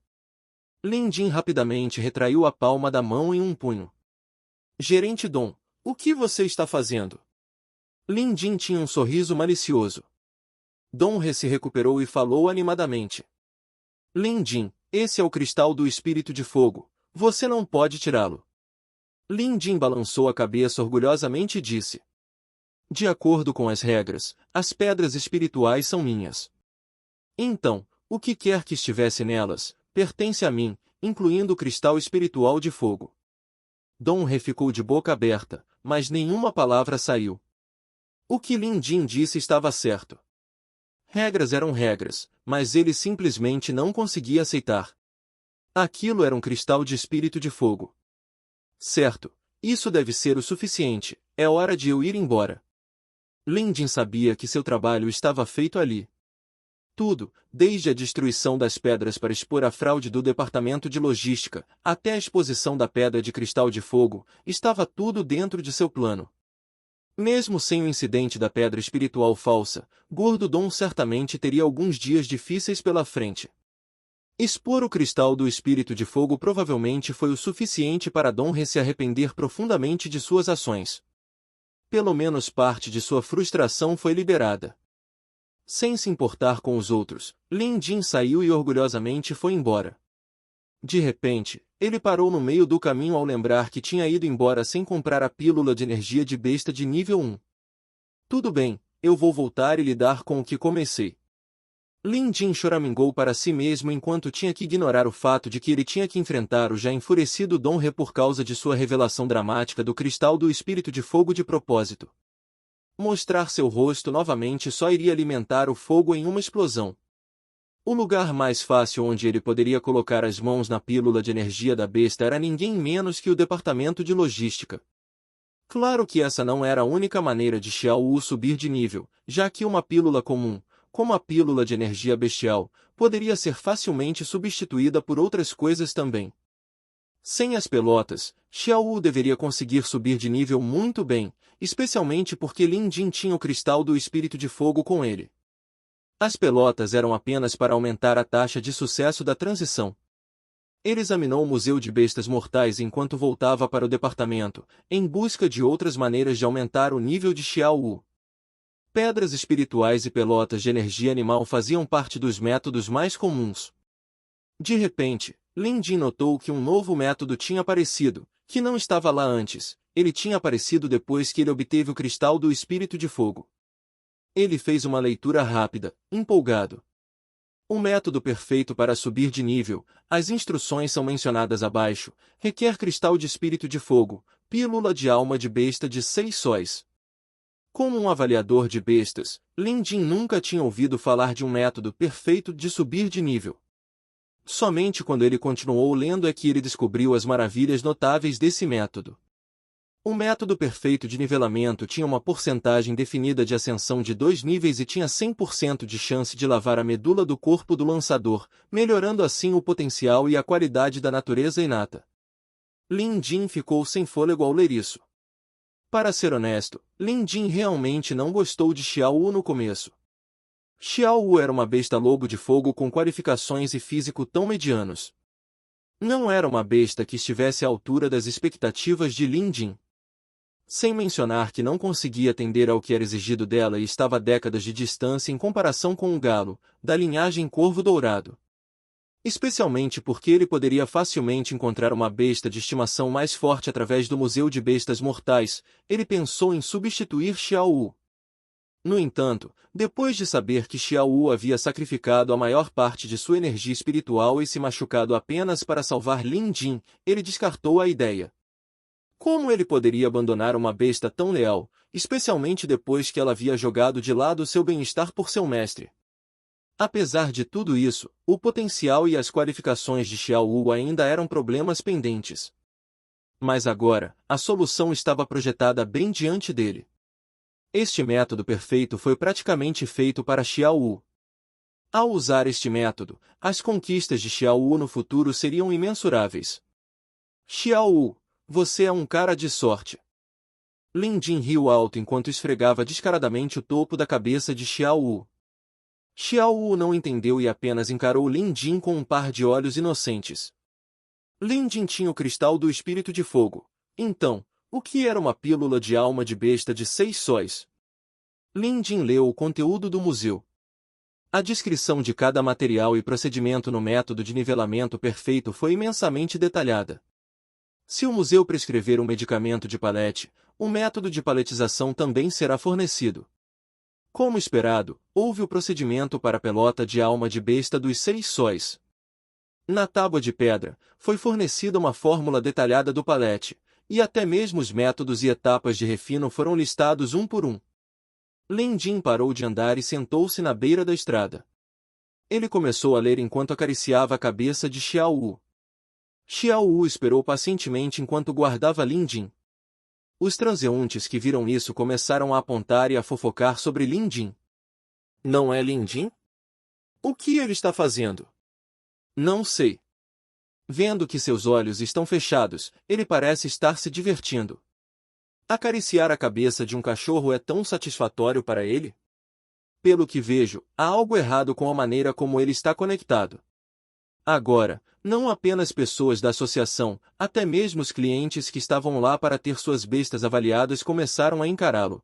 Lin Jin rapidamente retraiu a palma da mão em um punho. Gerente Dong, o que você está fazendo? Lin Jin tinha um sorriso malicioso. Dong He se recuperou e falou animadamente. Lin Jin, esse é o cristal do espírito de fogo. Você não pode tirá-lo. Lin Jin balançou a cabeça orgulhosamente e disse. De acordo com as regras, as pedras espirituais são minhas. Então, o que quer que estivesse nelas, pertence a mim, incluindo o cristal espiritual de fogo. Dong He ficou de boca aberta, mas nenhuma palavra saiu. O que Lin Jin disse estava certo. Regras eram regras, mas ele simplesmente não conseguia aceitar. Aquilo era um cristal de espírito de fogo. Certo, isso deve ser o suficiente, é hora de eu ir embora. Lin Jin sabia que seu trabalho estava feito ali. Tudo, desde a destruição das pedras para expor a fraude do departamento de logística, até a exposição da pedra de cristal de fogo, estava tudo dentro de seu plano. Mesmo sem o incidente da pedra espiritual falsa, Gordo Dong certamente teria alguns dias difíceis pela frente. Expor o cristal do espírito de fogo provavelmente foi o suficiente para Dong He se arrepender profundamente de suas ações. Pelo menos parte de sua frustração foi liberada. Sem se importar com os outros, Lin Jin saiu e orgulhosamente foi embora. De repente, ele parou no meio do caminho ao lembrar que tinha ido embora sem comprar a pílula de energia de besta de nível 1. Tudo bem, eu vou voltar e lidar com o que comecei. Lin Jin choramingou para si mesmo enquanto tinha que ignorar o fato de que ele tinha que enfrentar o já enfurecido Dong He por causa de sua revelação dramática do cristal do espírito de fogo de propósito. Mostrar seu rosto novamente só iria alimentar o fogo em uma explosão. O lugar mais fácil onde ele poderia colocar as mãos na pílula de energia da besta era ninguém menos que o departamento de logística. Claro que essa não era a única maneira de Xiao Wu subir de nível, já que uma pílula comum, como a pílula de energia bestial, poderia ser facilmente substituída por outras coisas também. Sem as pelotas, Xiao Wu deveria conseguir subir de nível muito bem, especialmente porque Lin Jin tinha o cristal do espírito de fogo com ele. As pelotas eram apenas para aumentar a taxa de sucesso da transição. Ele examinou o Museu de Bestas Mortais enquanto voltava para o departamento, em busca de outras maneiras de aumentar o nível de Xiao Wu. Pedras espirituais e pelotas de energia animal faziam parte dos métodos mais comuns. De repente, Lin Jin notou que um novo método tinha aparecido, que não estava lá antes. Ele tinha aparecido depois que ele obteve o cristal do espírito de fogo. Ele fez uma leitura rápida, empolgado. O método perfeito para subir de nível, as instruções são mencionadas abaixo, requer cristal de espírito de fogo, pílula de alma de besta de 6 sóis. Como um avaliador de bestas, Lin Jin nunca tinha ouvido falar de um método perfeito de subir de nível. Somente quando ele continuou lendo é que ele descobriu as maravilhas notáveis desse método. O método perfeito de nivelamento tinha uma porcentagem definida de ascensão de 2 níveis e tinha 100% de chance de lavar a medula do corpo do lançador, melhorando assim o potencial e a qualidade da natureza inata. Lin Jin ficou sem fôlego ao ler isso. Para ser honesto, Lin Jin realmente não gostou de Xiao Wu no começo. Xiao Wu era uma besta lobo de fogo com qualificações e físico tão medianos. Não era uma besta que estivesse à altura das expectativas de Lin Jin. Sem mencionar que não conseguia atender ao que era exigido dela e estava a décadas de distância em comparação com o galo, da linhagem Corvo Dourado. Especialmente porque ele poderia facilmente encontrar uma besta de estimação mais forte através do Museu de Bestas Mortais, ele pensou em substituir Xiao Wu. No entanto, depois de saber que Xiao Wu havia sacrificado a maior parte de sua energia espiritual e se machucado apenas para salvar Lin Jin, ele descartou a ideia. Como ele poderia abandonar uma besta tão leal, especialmente depois que ela havia jogado de lado seu bem-estar por seu mestre? Apesar de tudo isso, o potencial e as qualificações de Xiao Wu ainda eram problemas pendentes. Mas agora, a solução estava projetada bem diante dele. Este método perfeito foi praticamente feito para Xiao Wu. Ao usar este método, as conquistas de Xiao Wu no futuro seriam imensuráveis. Xiao Wu, você é um cara de sorte. Lin Jin riu alto enquanto esfregava descaradamente o topo da cabeça de Xiao Wu. Xiao Wu não entendeu e apenas encarou Lin Jin com um par de olhos inocentes. Lin Jin tinha o cristal do espírito de fogo. Então, o que era uma pílula de alma de besta de 6 sóis? Lin Jin leu o conteúdo do museu. A descrição de cada material e procedimento no método de nivelamento perfeito foi imensamente detalhada. Se o museu prescrever um medicamento de palete, o método de paletização também será fornecido. Como esperado, houve o procedimento para a pelota de alma de besta dos 6 sóis. Na tábua de pedra, foi fornecida uma fórmula detalhada do palete, e até mesmo os métodos e etapas de refino foram listados um por um. Lin Jin parou de andar e sentou-se na beira da estrada. Ele começou a ler enquanto acariciava a cabeça de Xiao Wu. Xiao Wu esperou pacientemente enquanto guardava Lin Jin. Os transeuntes que viram isso começaram a apontar e a fofocar sobre Lin Jin. Não é Lin Jin? O que ele está fazendo? Não sei. Vendo que seus olhos estão fechados, ele parece estar se divertindo. Acariciar a cabeça de um cachorro é tão satisfatório para ele? Pelo que vejo, há algo errado com a maneira como ele está conectado. Agora, não apenas pessoas da associação, até mesmo os clientes que estavam lá para ter suas bestas avaliadas começaram a encará-lo.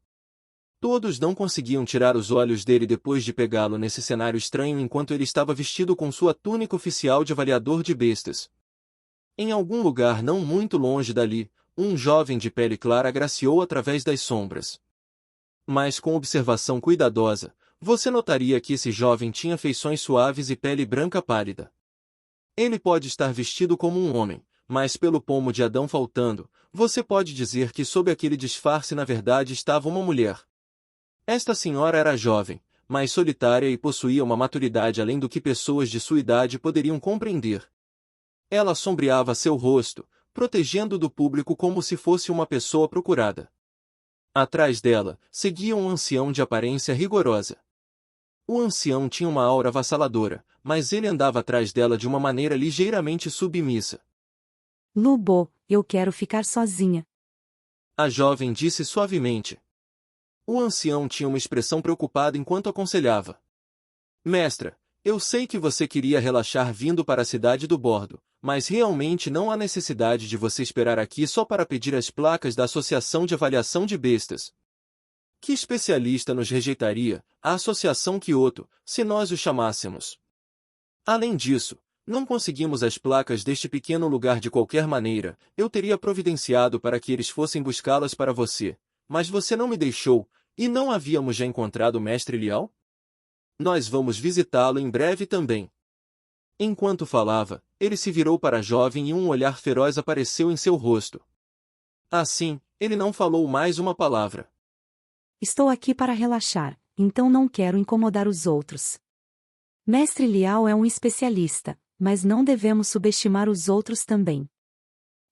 Todos não conseguiam tirar os olhos dele depois de pegá-lo nesse cenário estranho enquanto ele estava vestido com sua túnica oficial de avaliador de bestas. Em algum lugar não muito longe dali, um jovem de pele clara agraciou através das sombras. Mas com observação cuidadosa, você notaria que esse jovem tinha feições suaves e pele branca pálida. Ele pode estar vestido como um homem, mas pelo pomo de Adão faltando, você pode dizer que sob aquele disfarce na verdade estava uma mulher. Esta senhora era jovem, mas solitária e possuía uma maturidade além do que pessoas de sua idade poderiam compreender. Ela sombreava seu rosto, protegendo do público como se fosse uma pessoa procurada. Atrás dela, seguia um ancião de aparência rigorosa. O ancião tinha uma aura avassaladora, mas ele andava atrás dela de uma maneira ligeiramente submissa. Lubo, eu quero ficar sozinha. A jovem disse suavemente. O ancião tinha uma expressão preocupada enquanto aconselhava. Mestra, eu sei que você queria relaxar vindo para a cidade do bordo, mas realmente não há necessidade de você esperar aqui só para pedir as placas da Associação de Avaliação de Bestas. Que especialista nos rejeitaria, a Associação Kyoto, se nós o chamássemos? Além disso, não conseguimos as placas deste pequeno lugar de qualquer maneira, eu teria providenciado para que eles fossem buscá-las para você, mas você não me deixou, e não havíamos já encontrado o mestre Liao? Nós vamos visitá-lo em breve também. Enquanto falava, ele se virou para a jovem e um olhar feroz apareceu em seu rosto. Assim, ele não falou mais uma palavra. Estou aqui para relaxar, então não quero incomodar os outros. Mestre Liao é um especialista, mas não devemos subestimar os outros também.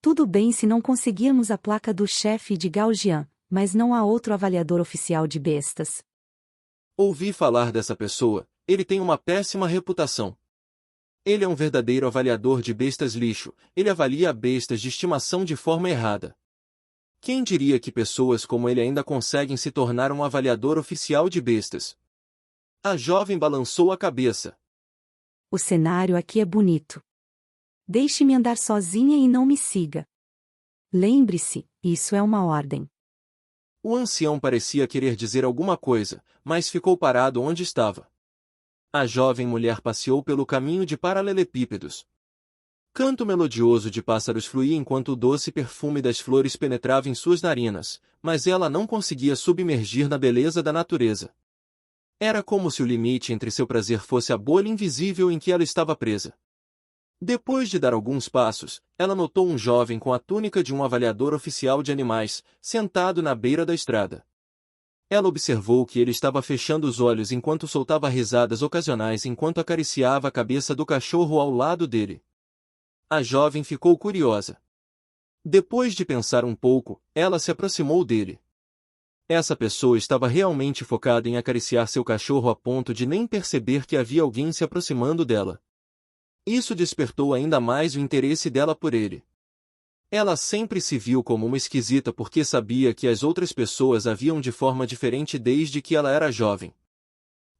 Tudo bem se não conseguirmos a placa do chefe de Gaojian, mas não há outro avaliador oficial de bestas. Ouvi falar dessa pessoa, ele tem uma péssima reputação. Ele é um verdadeiro avaliador de bestas lixo, ele avalia bestas de estimação de forma errada. Quem diria que pessoas como ele ainda conseguem se tornar um avaliador oficial de bestas? A jovem balançou a cabeça. O cenário aqui é bonito. Deixe-me andar sozinha e não me siga. Lembre-se, isso é uma ordem. O ancião parecia querer dizer alguma coisa, mas ficou parado onde estava. A jovem mulher passeou pelo caminho de paralelepípedos. Canto melodioso de pássaros fluía enquanto o doce perfume das flores penetrava em suas narinas, mas ela não conseguia submergir na beleza da natureza. Era como se o limite entre seu prazer fosse a bolha invisível em que ela estava presa. Depois de dar alguns passos, ela notou um jovem com a túnica de um avaliador oficial de animais, sentado na beira da estrada. Ela observou que ele estava fechando os olhos enquanto soltava risadas ocasionais enquanto acariciava a cabeça do cachorro ao lado dele. A jovem ficou curiosa. Depois de pensar um pouco, ela se aproximou dele. Essa pessoa estava realmente focada em acariciar seu cachorro a ponto de nem perceber que havia alguém se aproximando dela. Isso despertou ainda mais o interesse dela por ele. Ela sempre se viu como uma esquisita porque sabia que as outras pessoas a viam de forma diferente desde que ela era jovem.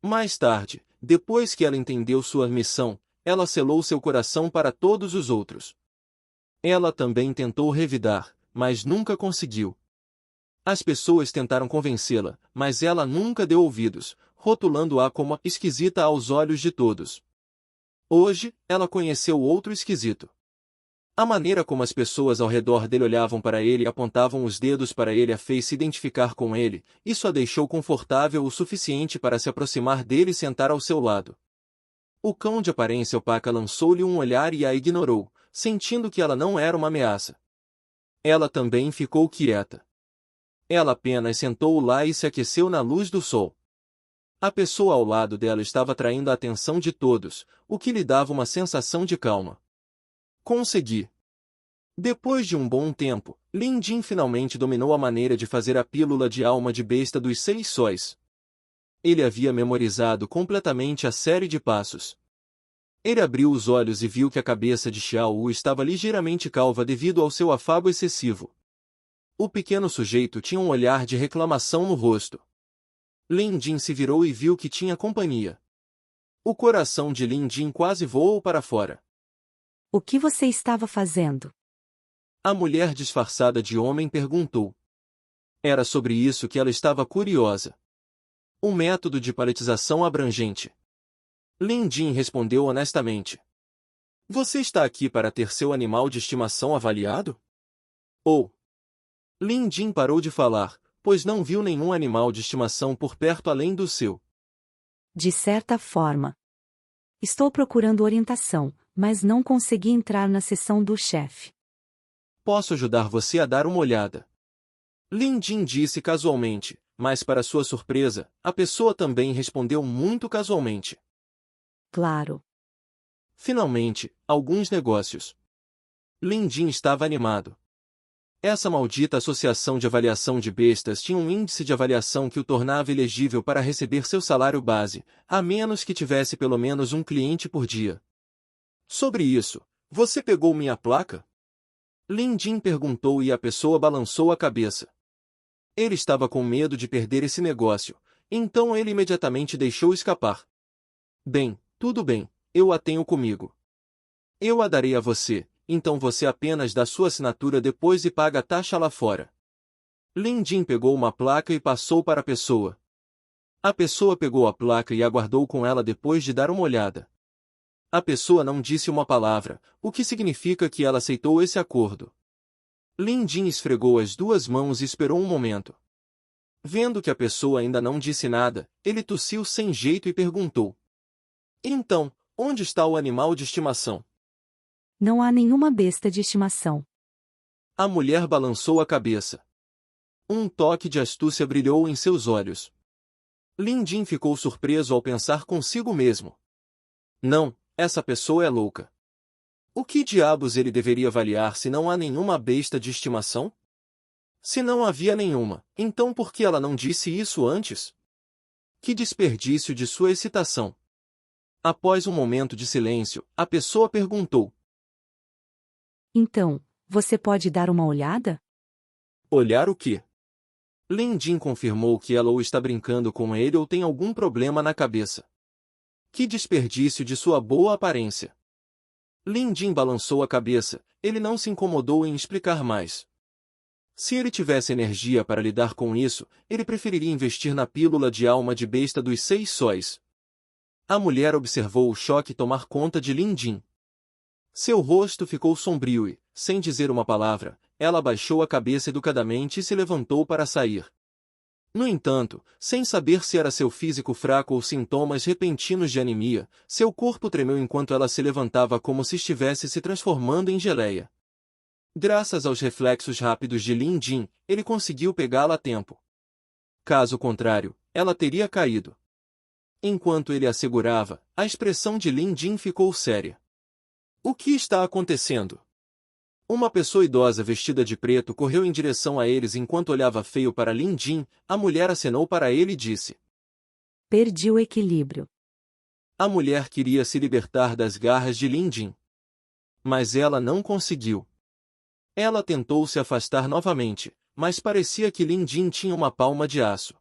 Mais tarde, depois que ela entendeu sua missão, ela selou seu coração para todos os outros. Ela também tentou revidar, mas nunca conseguiu. As pessoas tentaram convencê-la, mas ela nunca deu ouvidos, rotulando-a como esquisita aos olhos de todos. Hoje, ela conheceu outro esquisito. A maneira como as pessoas ao redor dele olhavam para ele e apontavam os dedos para ele a fez se identificar com ele, isso a deixou confortável o suficiente para se aproximar dele e sentar ao seu lado. O cão de aparência opaca lançou-lhe um olhar e a ignorou, sentindo que ela não era uma ameaça. Ela também ficou quieta. Ela apenas sentou lá e se aqueceu na luz do sol. A pessoa ao lado dela estava atraindo a atenção de todos, o que lhe dava uma sensação de calma. Consegui. Depois de um bom tempo, Lin Jin finalmente dominou a maneira de fazer a pílula de alma de besta dos 6 sóis. Ele havia memorizado completamente a série de passos. Ele abriu os olhos e viu que a cabeça de Xiao Wu estava ligeiramente calva devido ao seu afago excessivo. O pequeno sujeito tinha um olhar de reclamação no rosto. Lin Jin se virou e viu que tinha companhia. O coração de Lin Jin quase voou para fora. O que você estava fazendo? A mulher disfarçada de homem perguntou. Era sobre isso que ela estava curiosa. Um método de paletização abrangente. Lin Jin respondeu honestamente. Você está aqui para ter seu animal de estimação avaliado? Ou... Lin Jin parou de falar, pois não viu nenhum animal de estimação por perto além do seu. De certa forma. Estou procurando orientação, mas não consegui entrar na sessão do chefe. Posso ajudar você a dar uma olhada. Lin Jin disse casualmente, mas para sua surpresa, a pessoa também respondeu muito casualmente. Claro. Finalmente, alguns negócios. Lin Jin estava animado. Essa maldita associação de avaliação de bestas tinha um índice de avaliação que o tornava elegível para receber seu salário base, a menos que tivesse pelo menos um cliente por dia. Sobre isso, você pegou minha placa? Lin Jin perguntou e a pessoa balançou a cabeça. Ele estava com medo de perder esse negócio, então ele imediatamente deixou escapar. Bem, tudo bem, eu a tenho comigo. Eu a darei a você, então você apenas dá sua assinatura depois e paga a taxa lá fora. Lin Jin pegou uma placa e passou para a pessoa. A pessoa pegou a placa e aguardou com ela depois de dar uma olhada. A pessoa não disse uma palavra, o que significa que ela aceitou esse acordo. Lin Jin esfregou as duas mãos e esperou um momento. Vendo que a pessoa ainda não disse nada, ele tossiu sem jeito e perguntou. Então, onde está o animal de estimação? Não há nenhuma besta de estimação. A mulher balançou a cabeça. Um toque de astúcia brilhou em seus olhos. Lin Jin ficou surpreso ao pensar consigo mesmo. Não, essa pessoa é louca. O que diabos ele deveria avaliar se não há nenhuma besta de estimação? Se não havia nenhuma, então por que ela não disse isso antes? Que desperdício de sua excitação! Após um momento de silêncio, a pessoa perguntou. Então, você pode dar uma olhada? Olhar o quê? Lin Jin confirmou que ela ou está brincando com ele ou tem algum problema na cabeça. Que desperdício de sua boa aparência! Lin Jin balançou a cabeça, ele não se incomodou em explicar mais. Se ele tivesse energia para lidar com isso, ele preferiria investir na pílula de alma de besta dos 6 sóis. A mulher observou o choque tomar conta de Lin Jin. Seu rosto ficou sombrio e, sem dizer uma palavra, ela abaixou a cabeça educadamente e se levantou para sair. No entanto, sem saber se era seu físico fraco ou sintomas repentinos de anemia, seu corpo tremeu enquanto ela se levantava como se estivesse se transformando em geleia. Graças aos reflexos rápidos de Lin Jin, ele conseguiu pegá-la a tempo. Caso contrário, ela teria caído. Enquanto ele a segurava, a expressão de Lin Jin ficou séria. O que está acontecendo? Uma pessoa idosa vestida de preto correu em direção a eles enquanto olhava feio para Lin Jin. A mulher acenou para ele e disse. Perdi o equilíbrio. A mulher queria se libertar das garras de Lin Jin. Mas ela não conseguiu. Ela tentou se afastar novamente, mas parecia que Lin Jin tinha uma palma de aço.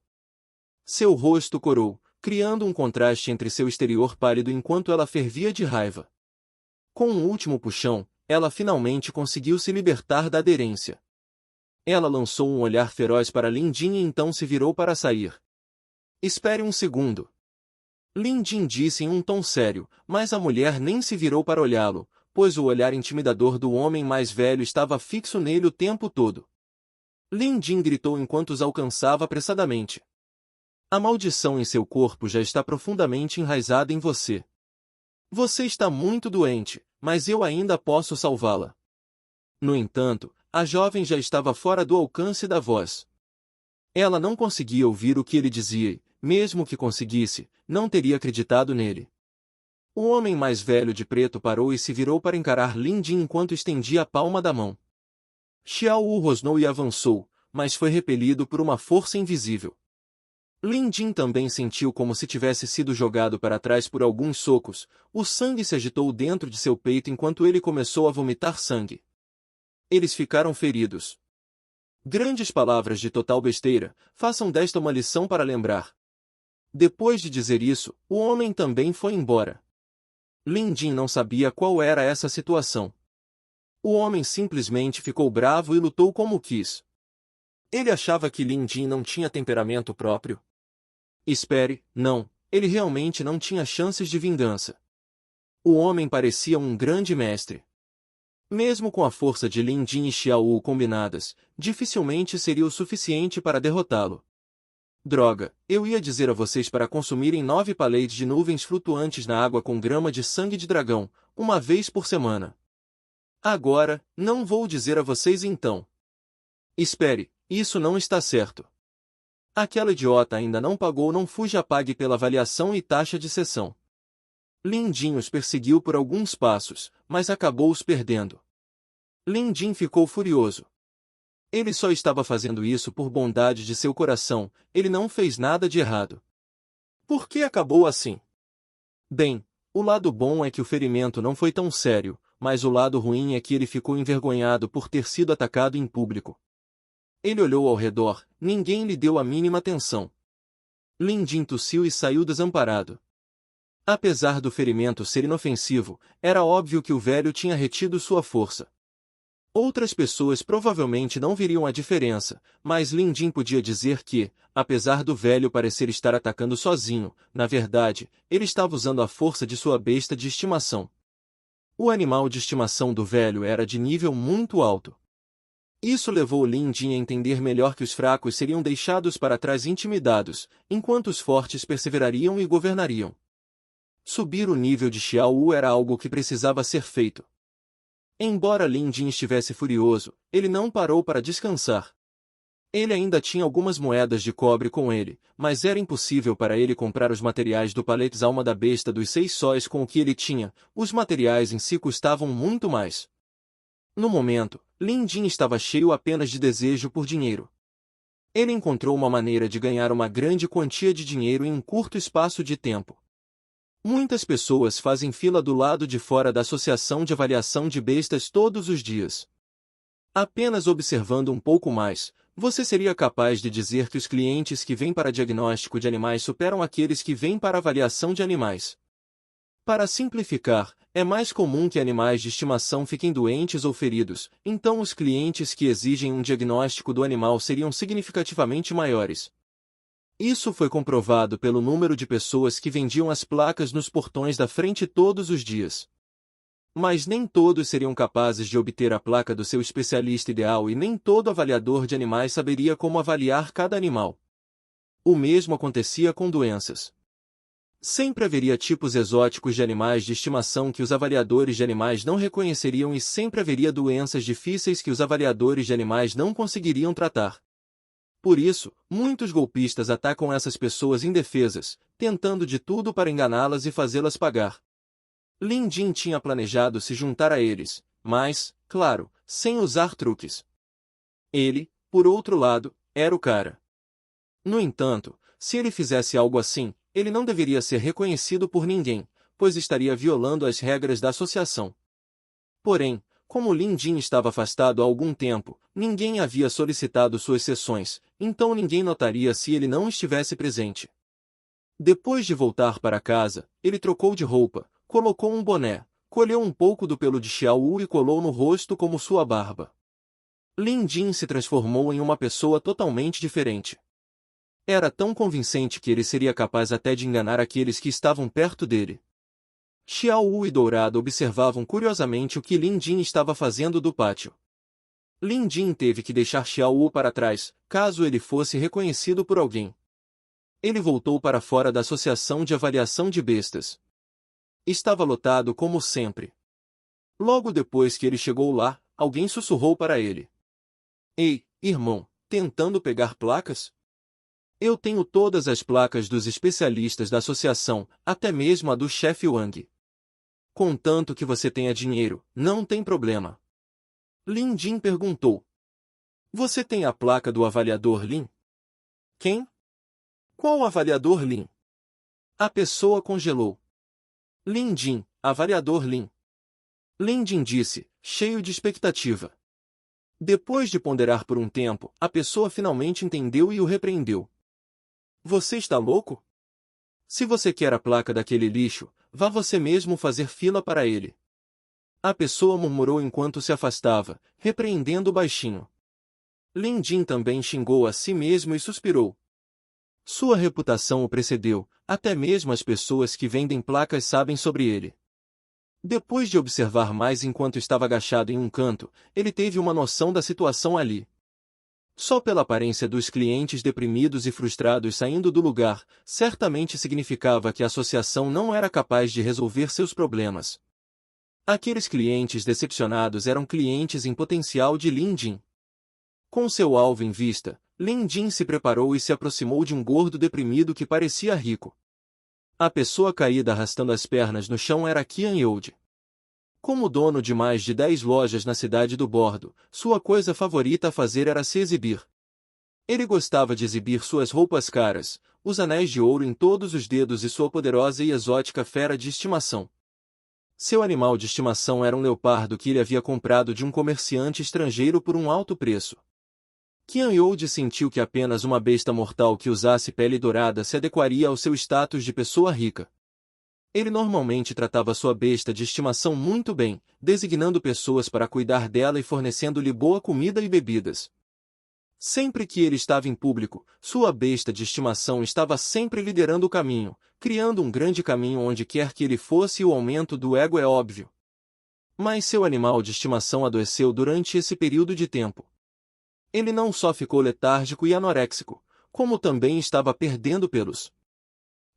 Seu rosto corou, criando um contraste entre seu exterior pálido enquanto ela fervia de raiva. Com um último puxão, ela finalmente conseguiu se libertar da aderência. Ela lançou um olhar feroz para Lin Jin e então se virou para sair. Espere um segundo. Lin Jin disse em um tom sério, mas a mulher nem se virou para olhá-lo, pois o olhar intimidador do homem mais velho estava fixo nele o tempo todo. Lin Jin gritou enquanto os alcançava apressadamente. A maldição em seu corpo já está profundamente enraizada em você. Você está muito doente, mas eu ainda posso salvá-la. No entanto, a jovem já estava fora do alcance da voz. Ela não conseguia ouvir o que ele dizia e, mesmo que conseguisse, não teria acreditado nele. O homem mais velho de preto parou e se virou para encarar Lin Jin enquanto estendia a palma da mão. Xiao Wu rosnou e avançou, mas foi repelido por uma força invisível. Lin Jin também sentiu como se tivesse sido jogado para trás por alguns socos, o sangue se agitou dentro de seu peito enquanto ele começou a vomitar sangue. Eles ficaram feridos. Grandes palavras de total besteira, façam desta uma lição para lembrar. Depois de dizer isso, o homem também foi embora. Lin Jin não sabia qual era essa situação. O homem simplesmente ficou bravo e lutou como quis. Ele achava que Lin Jin não tinha temperamento próprio. Espere, não, ele realmente não tinha chances de vingança. O homem parecia um grande mestre. Mesmo com a força de Lin Jin e Xiao Wu combinadas, dificilmente seria o suficiente para derrotá-lo. Droga, eu ia dizer a vocês para consumirem 9 paletes de nuvens flutuantes na água com grama de sangue de dragão, uma vez por semana. Agora, não vou dizer a vocês então. Espere, isso não está certo. Aquela idiota ainda não pagou, não fuja, pague pela avaliação e taxa de sessão. Lin os perseguiu por alguns passos, mas acabou os perdendo. Lin ficou furioso. Ele só estava fazendo isso por bondade de seu coração, ele não fez nada de errado. Por que acabou assim? Bem, o lado bom é que o ferimento não foi tão sério, mas o lado ruim é que ele ficou envergonhado por ter sido atacado em público. Ele olhou ao redor, ninguém lhe deu a mínima atenção. Lin tossiu e saiu desamparado. Apesar do ferimento ser inofensivo, era óbvio que o velho tinha retido sua força. Outras pessoas provavelmente não viriam a diferença, mas Lin podia dizer que, apesar do velho parecer estar atacando sozinho, na verdade, ele estava usando a força de sua besta de estimação. O animal de estimação do velho era de nível muito alto. Isso levou Lin a entender melhor que os fracos seriam deixados para trás intimidados, enquanto os fortes perseverariam e governariam. Subir o nível de Xiao Wu era algo que precisava ser feito. Embora Lin estivesse furioso, ele não parou para descansar. Ele ainda tinha algumas moedas de cobre com ele, mas era impossível para ele comprar os materiais do Paletes Alma da Besta dos 6 sóis com o que ele tinha, os materiais em si custavam muito mais. No momento, Lin estava cheio apenas de desejo por dinheiro. Ele encontrou uma maneira de ganhar uma grande quantia de dinheiro em um curto espaço de tempo. Muitas pessoas fazem fila do lado de fora da Associação de Avaliação de Bestas todos os dias. Apenas observando um pouco mais, você seria capaz de dizer que os clientes que vêm para diagnóstico de animais superam aqueles que vêm para avaliação de animais. Para simplificar, é mais comum que animais de estimação fiquem doentes ou feridos, então os clientes que exigem um diagnóstico do animal seriam significativamente maiores. Isso foi comprovado pelo número de pessoas que vendiam as placas nos portões da frente todos os dias. Mas nem todos seriam capazes de obter a placa do seu especialista ideal e nem todo avaliador de animais saberia como avaliar cada animal. O mesmo acontecia com doenças. Sempre haveria tipos exóticos de animais de estimação que os avaliadores de animais não reconheceriam e sempre haveria doenças difíceis que os avaliadores de animais não conseguiriam tratar. Por isso, muitos golpistas atacam essas pessoas indefesas, tentando de tudo para enganá-las e fazê-las pagar. Lin tinha planejado se juntar a eles, mas, claro, sem usar truques. Ele, por outro lado, era o cara. No entanto, se ele fizesse algo assim, ele não deveria ser reconhecido por ninguém, pois estaria violando as regras da associação. Porém, como Lin estava afastado há algum tempo, ninguém havia solicitado suas sessões, então ninguém notaria se ele não estivesse presente. Depois de voltar para casa, ele trocou de roupa, colocou um boné, colheu um pouco do pelo de Xiao Wu e colou no rosto como sua barba. Lin se transformou em uma pessoa totalmente diferente. Era tão convincente que ele seria capaz até de enganar aqueles que estavam perto dele. Xiao Wu e Dourado observavam curiosamente o que Lin estava fazendo do pátio. Lin teve que deixar Xiao Wu para trás, caso ele fosse reconhecido por alguém. Ele voltou para fora da Associação de Avaliação de Bestas. Estava lotado como sempre. Logo depois que ele chegou lá, alguém sussurrou para ele. Ei, irmão, tentando pegar placas? Eu tenho todas as placas dos especialistas da associação, até mesmo a do chefe Wang. Contanto que você tenha dinheiro, não tem problema. Lin perguntou. Você tem a placa do avaliador Lin? Quem? Qual avaliador Lin? A pessoa congelou. Lin avaliador Lin. Lin disse, cheio de expectativa. Depois de ponderar por um tempo, a pessoa finalmente entendeu e o repreendeu. Você está louco? Se você quer a placa daquele lixo, vá você mesmo fazer fila para ele. A pessoa murmurou enquanto se afastava, repreendendo baixinho. Lin também xingou a si mesmo e suspirou. Sua reputação o precedeu, até mesmo as pessoas que vendem placas sabem sobre ele. Depois de observar mais enquanto estava agachado em um canto, ele teve uma noção da situação ali. Só pela aparência dos clientes deprimidos e frustrados saindo do lugar, certamente significava que a associação não era capaz de resolver seus problemas. Aqueles clientes decepcionados eram clientes em potencial de Lin. Com seu alvo em vista, Lin Jin se preparou e se aproximou de um gordo deprimido que parecia rico. A pessoa caída arrastando as pernas no chão era Qian Youde. Como dono de mais de 10 lojas na cidade do Bordo, sua coisa favorita a fazer era se exibir. Ele gostava de exibir suas roupas caras, os anéis de ouro em todos os dedos e sua poderosa e exótica fera de estimação. Seu animal de estimação era um leopardo que ele havia comprado de um comerciante estrangeiro por um alto preço. Qian Youde sentiu que apenas uma besta mortal que usasse pele dourada se adequaria ao seu status de pessoa rica. Ele normalmente tratava sua besta de estimação muito bem, designando pessoas para cuidar dela e fornecendo-lhe boa comida e bebidas. Sempre que ele estava em público, sua besta de estimação estava sempre liderando o caminho, criando um grande caminho onde quer que ele fosse e o aumento do ego é óbvio. Mas seu animal de estimação adoeceu durante esse período de tempo. Ele não só ficou letárgico e anoréxico, como também estava perdendo pelos.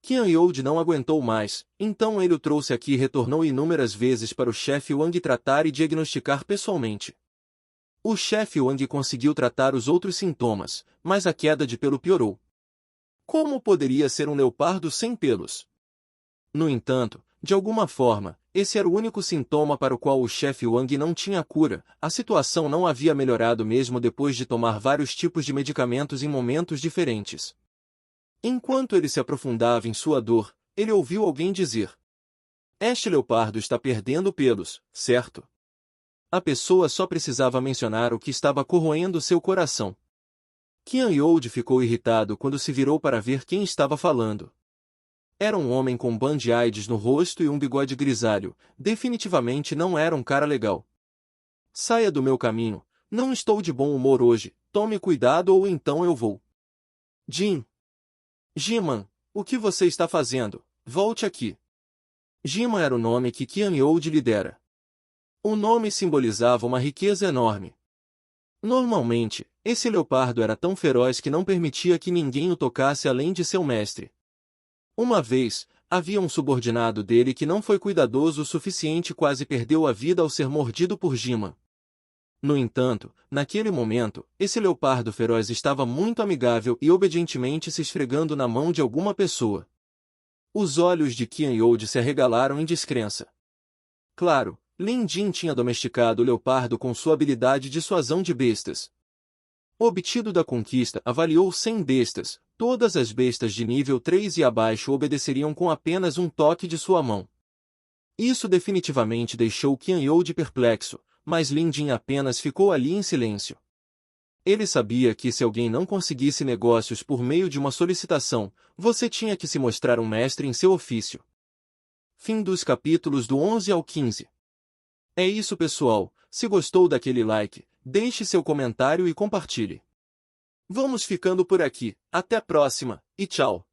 Qian Youde não aguentou mais, então ele o trouxe aqui e retornou inúmeras vezes para o chefe Wang tratar e diagnosticar pessoalmente. O chefe Wang conseguiu tratar os outros sintomas, mas a queda de pelo piorou. Como poderia ser um leopardo sem pelos? No entanto, de alguma forma, esse era o único sintoma para o qual o chefe Wang não tinha cura. A situação não havia melhorado mesmo depois de tomar vários tipos de medicamentos em momentos diferentes. Enquanto ele se aprofundava em sua dor, ele ouviu alguém dizer: "Este leopardo está perdendo pelos, certo?" A pessoa só precisava mencionar o que estava corroendo seu coração. Qian Youde ficou irritado quando se virou para ver quem estava falando. Era um homem com band-aids no rosto e um bigode grisalho. Definitivamente não era um cara legal. "Saia do meu caminho, não estou de bom humor hoje, tome cuidado ou então eu vou." "Jin. Jiman, o que você está fazendo? Volte aqui." Jiman era o nome que Qian Youde lhe dera. O nome simbolizava uma riqueza enorme. Normalmente, esse leopardo era tão feroz que não permitia que ninguém o tocasse além de seu mestre. Uma vez, havia um subordinado dele que não foi cuidadoso o suficiente e quase perdeu a vida ao ser mordido por Jiman. No entanto, naquele momento, esse leopardo feroz estava muito amigável e obedientemente se esfregando na mão de alguma pessoa. Os olhos de Qian Youde se arregalaram em descrença. Claro, Lin Jin tinha domesticado o leopardo com sua habilidade de dissuasão de bestas. Obtido da conquista, avaliou 100 bestas. Todas as bestas de nível 3 e abaixo obedeceriam com apenas um toque de sua mão. Isso definitivamente deixou Qian Youde perplexo, mas Lin Jin apenas ficou ali em silêncio. Ele sabia que se alguém não conseguisse negócios por meio de uma solicitação, você tinha que se mostrar um mestre em seu ofício. Fim dos capítulos do 11 ao 15. É isso, pessoal. Se gostou daquele like, deixe seu comentário e compartilhe. Vamos ficando por aqui. Até a próxima, e tchau!